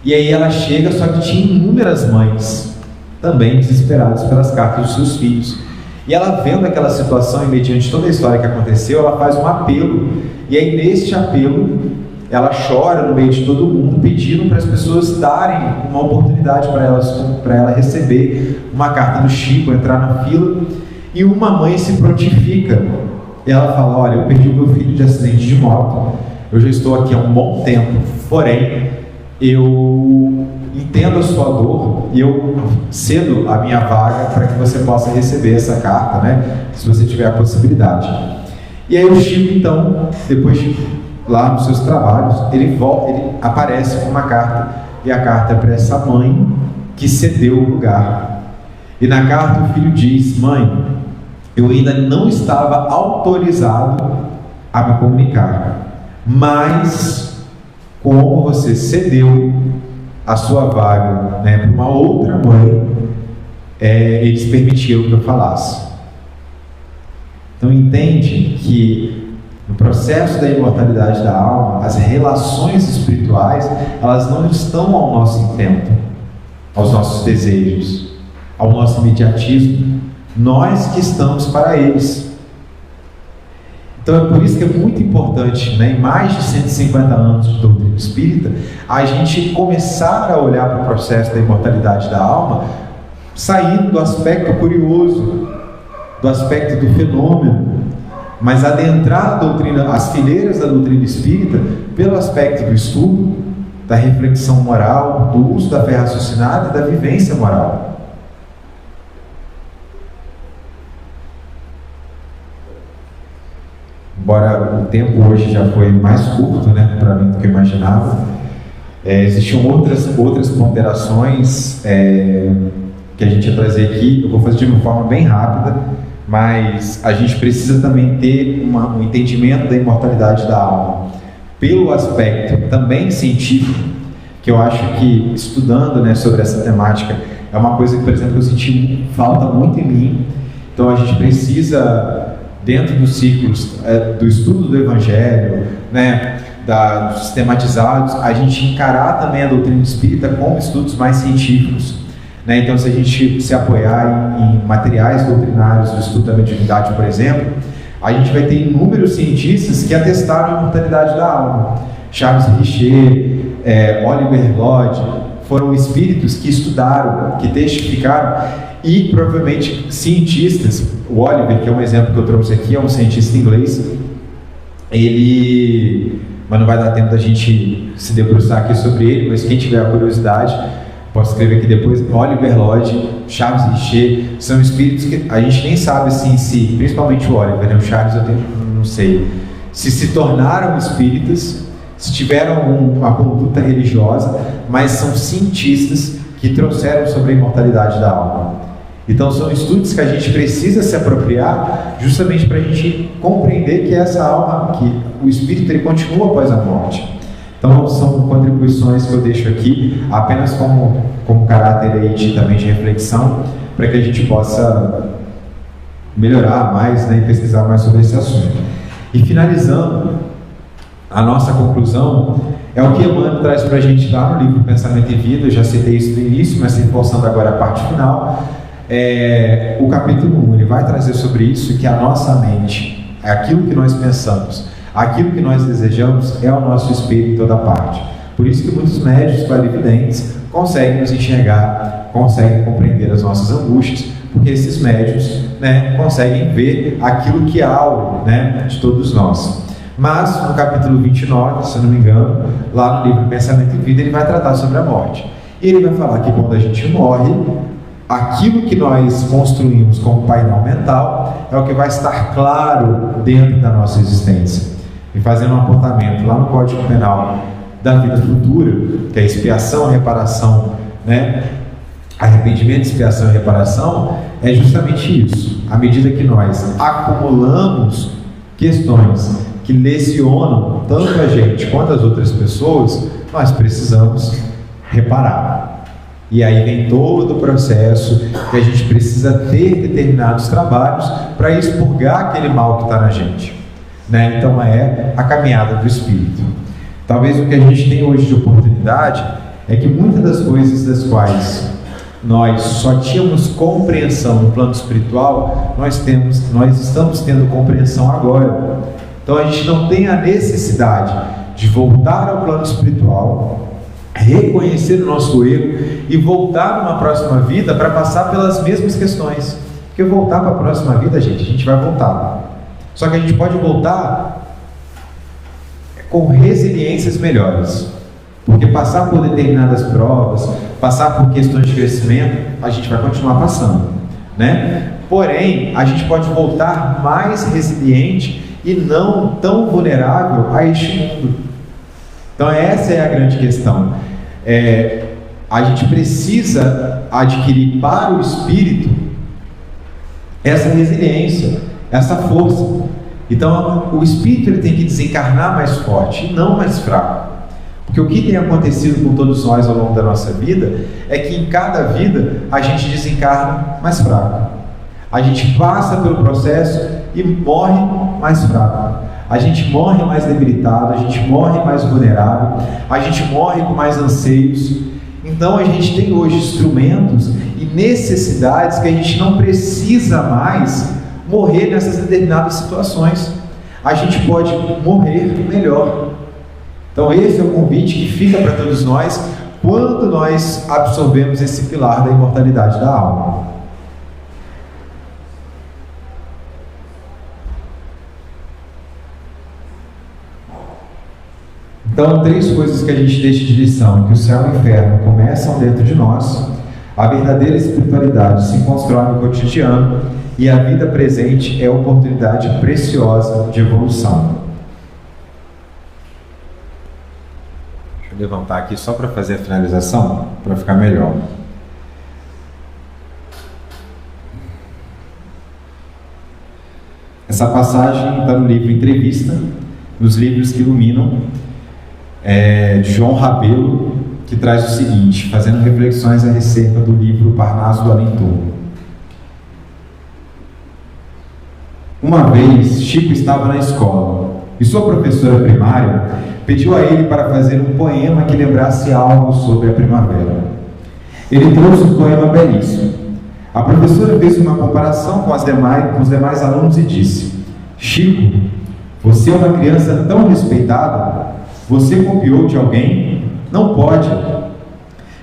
E aí ela chega, só que tinha inúmeras mães também desesperadas pelas cartas dos seus filhos. E ela vendo aquela situação e mediante toda a história que aconteceu, ela faz um apelo. E aí neste apelo, ela chora no meio de todo mundo, pedindo para as pessoas darem uma oportunidade para ela receber uma carta do Chico, entrar na fila. E uma mãe se prontifica. E ela fala: olha, eu perdi o meu filho de acidente de moto. Eu já estou aqui há um bom tempo, porém, eu entendo a sua dor e eu cedo a minha vaga para que você possa receber essa carta, né? Se você tiver a possibilidade. E aí o Chico, então, depois lá nos seus trabalhos, ele aparece com uma carta, e a carta é para essa mãe que cedeu o lugar. E na carta o filho diz: mãe, eu ainda não estava autorizado a me comunicar, mas como você cedeu a sua vaga, né, para uma outra mãe, eles permitiram que eu falasse. Então entende que no processo da imortalidade da alma, as relações espirituais, elas não estão ao nosso intento, aos nossos desejos, ao nosso imediatismo. Nós que estamos para eles. Então é por isso que é muito importante, né, em mais de 150 anos de doutrina espírita, a gente começar a olhar para o processo da imortalidade da alma, saindo do aspecto curioso, do aspecto do fenômeno, mas adentrar a doutrina, as fileiras da doutrina espírita, pelo aspecto do estudo, da reflexão moral, do uso da fé raciocinada e da vivência moral. Embora o tempo hoje já foi mais curto, né, para mim do que eu imaginava, existiam outras ponderações que a gente ia trazer aqui. Eu vou fazer de uma forma bem rápida, mas a gente precisa também ter um entendimento da imortalidade da alma pelo aspecto também científico, que eu acho que estudando, né, sobre essa temática é uma coisa que, por exemplo, eu senti falta muito em mim. Então a gente precisa, dentro dos ciclos do estudo do Evangelho, né, dos sistematizados, a gente encarar também a doutrina espírita como estudos mais científicos, né? Então, se a gente se apoiar em materiais doutrinários do estudo da mediunidade, por exemplo, a gente vai ter inúmeros cientistas que atestaram a imortalidade da alma. Charles Richer, Oliver Lodge, foram espíritos que estudaram, que testificaram, e provavelmente cientistas. O Oliver, que é um exemplo que eu trouxe aqui, é um cientista inglês. Mas não vai dar tempo da gente se debruçar aqui sobre ele, mas quem tiver a curiosidade, posso escrever aqui depois. Oliver Lodge, Charles Richer, são espíritos que a gente nem sabe assim, principalmente o Oliver, né? O Charles eu não sei se tornaram espíritas, se tiveram uma conduta religiosa, mas são cientistas que trouxeram sobre a imortalidade da alma. Então são estudos que a gente precisa se apropriar justamente para a gente compreender que essa alma, que o espírito, ele continua após a morte. Então são contribuições que eu deixo aqui apenas como caráter aí também de reflexão, para que a gente possa melhorar mais, né, e pesquisar mais sobre esse assunto. E finalizando, a nossa conclusão é o que Emmanuel traz para a gente lá no livro Pensamento e Vida. Eu já citei isso no início, mas reforçando agora a parte final. O capítulo 1, ele vai trazer sobre isso, que a nossa mente, aquilo que nós pensamos, aquilo que nós desejamos, é o nosso espelho em toda parte. Por isso que muitos médiuns clarividentes conseguem nos enxergar, conseguem compreender as nossas angústias, porque esses médiuns, né, conseguem ver aquilo que há, né, de todos nós. Mas no capítulo 29, se eu não me engano, lá no livro Pensamento e Vida, ele vai tratar sobre a morte. E ele vai falar que quando a gente morre, aquilo que nós construímos como painel mental é o que vai estar claro dentro da nossa existência. E fazendo um apontamento lá no Código Penal da vida futura, que é expiação, reparação, né? Arrependimento, expiação e reparação, é justamente isso. À medida que nós acumulamos questões que lesionam tanto a gente quanto as outras pessoas, nós precisamos reparar. E aí vem todo o processo que a gente precisa ter determinados trabalhos para expurgar aquele mal que está na gente, né? Então é a caminhada do espírito. Talvez o que a gente tem hoje de oportunidade é que muitas das coisas das quais nós só tínhamos compreensão no plano espiritual, nós estamos tendo compreensão agora. Então a gente não tem a necessidade de voltar ao plano espiritual, reconhecer o nosso erro e voltar numa próxima vida para passar pelas mesmas questões. Porque voltar para a próxima vida, gente, a gente vai voltar. Só que a gente pode voltar com resiliências melhores. Porque passar por determinadas provas, passar por questões de crescimento, a gente vai continuar passando, né? Porém, a gente pode voltar mais resiliente e não tão vulnerável a este mundo. Então essa é a grande questão. A gente precisa adquirir para o espírito essa resiliência, essa força. Então o espírito, ele tem que desencarnar mais forte e não mais fraco. Porque o que tem acontecido com todos nós ao longo da nossa vida é que em cada vida a gente desencarna mais fraco. A gente passa pelo processo e morre mais fraco. A gente morre mais debilitado, a gente morre mais vulnerável, a gente morre com mais anseios. Então a gente tem hoje instrumentos e necessidades que a gente não precisa mais morrer nessas determinadas situações. A gente pode morrer melhor. Então esse é o convite que fica para todos nós quando nós absorvemos esse pilar da imortalidade da alma. Então, 3 coisas que a gente deixa de lição: que o céu e o inferno começam dentro de nós, a verdadeira espiritualidade se constrói no cotidiano e a vida presente é oportunidade preciosa de evolução. Deixa eu levantar aqui só para fazer a finalização, para ficar melhor. Essa passagem está no livro Entrevista, nos livros que iluminam, de João Rabelo, que traz o seguinte, fazendo reflexões a respeito do livro Parnaso do Além-Túmulo. Uma vez, Chico estava na escola e sua professora primária pediu a ele para fazer um poema que lembrasse algo sobre a primavera. Ele trouxe um poema belíssimo. A professora fez uma comparação com os demais alunos e disse: Chico, você é uma criança tão respeitada. Você copiou de alguém? Não pode.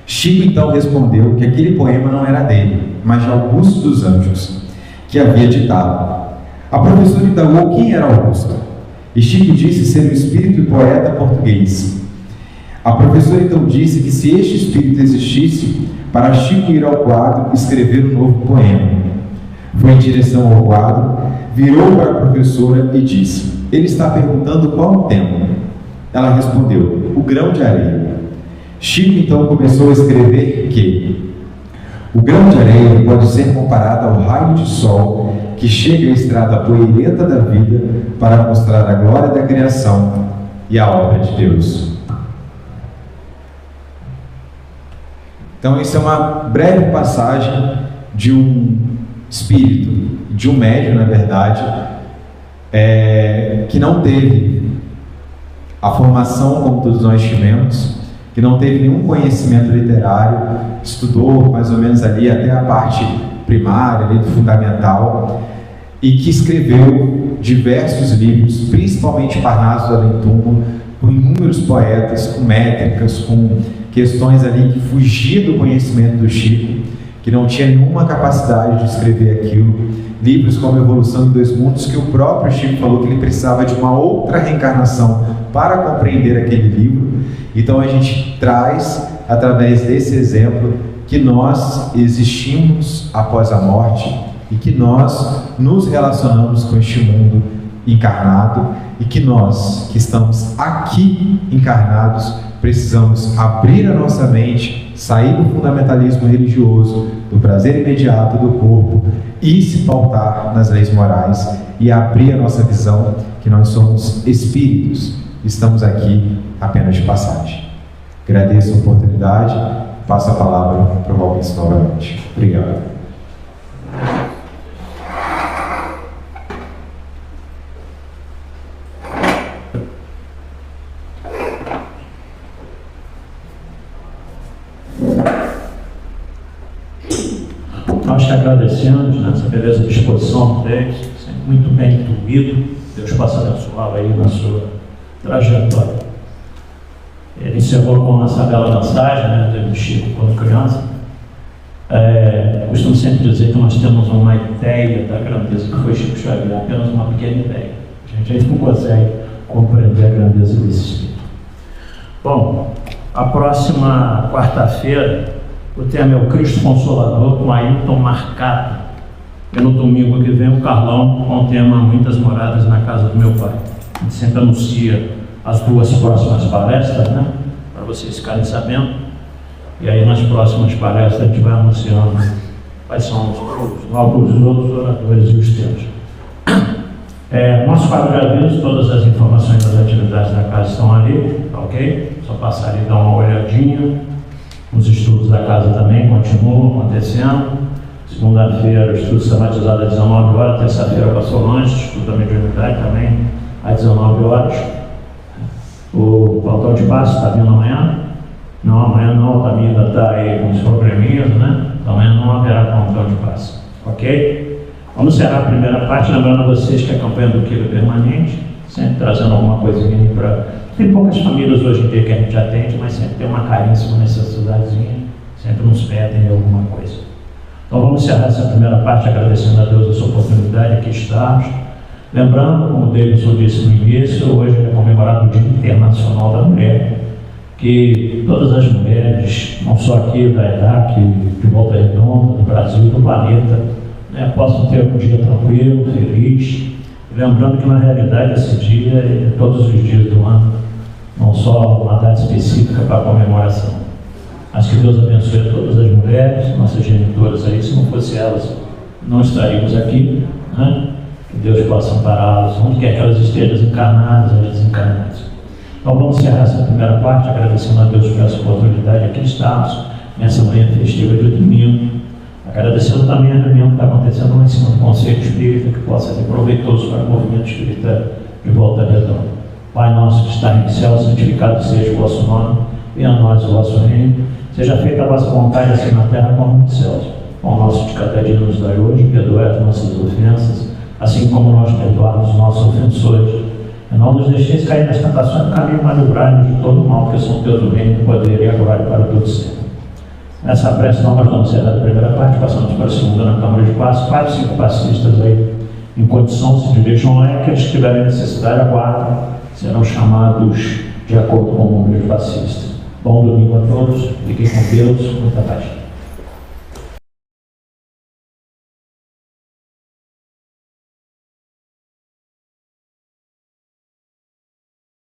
Chico então respondeu que aquele poema não era dele, mas de Augusto dos Anjos, que havia ditado. A professora indagou quem era Augusto, e Chico disse ser um espírito e poeta português. A professora então disse que se este espírito existisse, para Chico ir ao quadro e escrever um novo poema. Foi em direção ao quadro, virou para a professora e disse: ele está perguntando qual o tema. Ela respondeu: o grão de areia. Chico então começou a escrever que o grão de areia pode ser comparado ao raio de sol que chega à estrada poeirenta da vida para mostrar a glória da criação e a obra de Deus. Então, isso é uma breve passagem de um espírito, de um médium, na verdade, que não teve a formação como todos nós tivemos, que não teve nenhum conhecimento literário, estudou mais ou menos ali até a parte primária, ali do fundamental, e que escreveu diversos livros, principalmente Parnaso do Além-Túmulo, com inúmeros poetas, com métricas, com questões ali que fugiam do conhecimento do Chico, que não tinha nenhuma capacidade de escrever aquilo. Livros como Evolução em Dois Mundos, que o próprio Chico falou que ele precisava de uma outra reencarnação para compreender aquele livro. Então a gente traz, através desse exemplo, que nós existimos após a morte e que nós nos relacionamos com este mundo encarnado e que nós, que estamos aqui encarnados, precisamos abrir a nossa mente, sair do fundamentalismo religioso, do prazer imediato do corpo e se pautar nas leis morais e abrir a nossa visão que nós somos espíritos, estamos aqui apenas de passagem. Agradeço a oportunidade, passo a palavra para o Valmir novamente. Obrigado. Nós te agradecemos nessa beleza de exposição deles, sempre muito bem intuído. Deus possa abençoá-lo aí na sua trajetória. Ele encerrou com essa bela mensagem, né, do Chico quando criança. Costumo sempre dizer que nós temos uma ideia da grandeza que foi Chico Xavier, apenas uma pequena ideia. A gente não consegue compreender a grandeza desse espírito. Bom, a próxima quarta-feira, o tema é o Cristo Consolador, com Ailton Marcato. E no domingo que vem, o Carlão, com o tema Muitas Moradas na Casa do Meu Pai. A gente sempre anuncia as duas próximas palestras, né? Para vocês ficarem sabendo. E aí, nas próximas palestras, a gente vai anunciando quais são os outros oradores e os temas. Nosso quadro de aviso, todas as informações das atividades da casa estão ali, ok? Só passar ali e dar uma olhadinha. Os estudos da casa também continuam acontecendo. Segunda-feira, o estudo sistematizado às 19 horas. Terça-feira, com a Solange, estudo da mediunidade também às 19 horas. O plantão de passe está vindo amanhã? Não, amanhã não, a Tamir ainda está aí com os probleminhas, né? Então amanhã não haverá plantão de passe, ok? Vamos encerrar a primeira parte, lembrando a vocês que a campanha do Quilo Permanente, sempre trazendo alguma coisinha para... Tem poucas famílias hoje em dia que a gente atende, mas sempre tem uma carência, uma necessidadezinha, sempre nos pedem alguma coisa. Então vamos encerrar essa primeira parte agradecendo a Deus essa oportunidade aqui estarmos. Lembrando, como o Davidson disse no início, hoje é comemorado o Dia Internacional da Mulher, que todas as mulheres, não só aqui da EDAC, de Volta Redonda, do Brasil, do planeta, né, possam ter um dia tranquilo, feliz. Lembrando que na realidade esse dia é todos os dias do ano, não só uma data específica para a comemoração. Mas que Deus abençoe a todas as mulheres, nossas genitoras aí, se não fosse elas, não estaríamos aqui, né? Que Deus possa ampará-las, onde quer que elas estejam, encarnadas ou desencarnadas. Então vamos encerrar essa primeira parte, agradecendo a Deus por essa oportunidade aqui estarmos, nessa manhã festiva de domingo. Agradecendo também a reunião que está acontecendo lá em cima do Conselho Espírita, que possa ser proveitoso para o movimento espírita de Volta Redonda. Pai nosso que está no céu, santificado seja o vosso nome, venha a nós o vosso reino, seja feita a vossa vontade, assim na terra como nos céus. O pão nosso de cada dia nos dai hoje, perdoai as nossas ofensas, assim como nós perdoamos os nossos ofensores. E não nos deixeis cair nas tentações, caminho, mas livrai-nos de todo o mal, que são teus o reino, o poder e a glória para todos sempre. Nessa prece, nós vamos encerrar a primeira parte, passamos para a segunda na Câmara de Passe. 4, 5 passistas aí em condição se dirigam lá, e aqueles que tiverem necessidade aguardam, serão chamados de acordo com o número de passistas. Bom domingo a todos, fiquem com Deus, muita paz.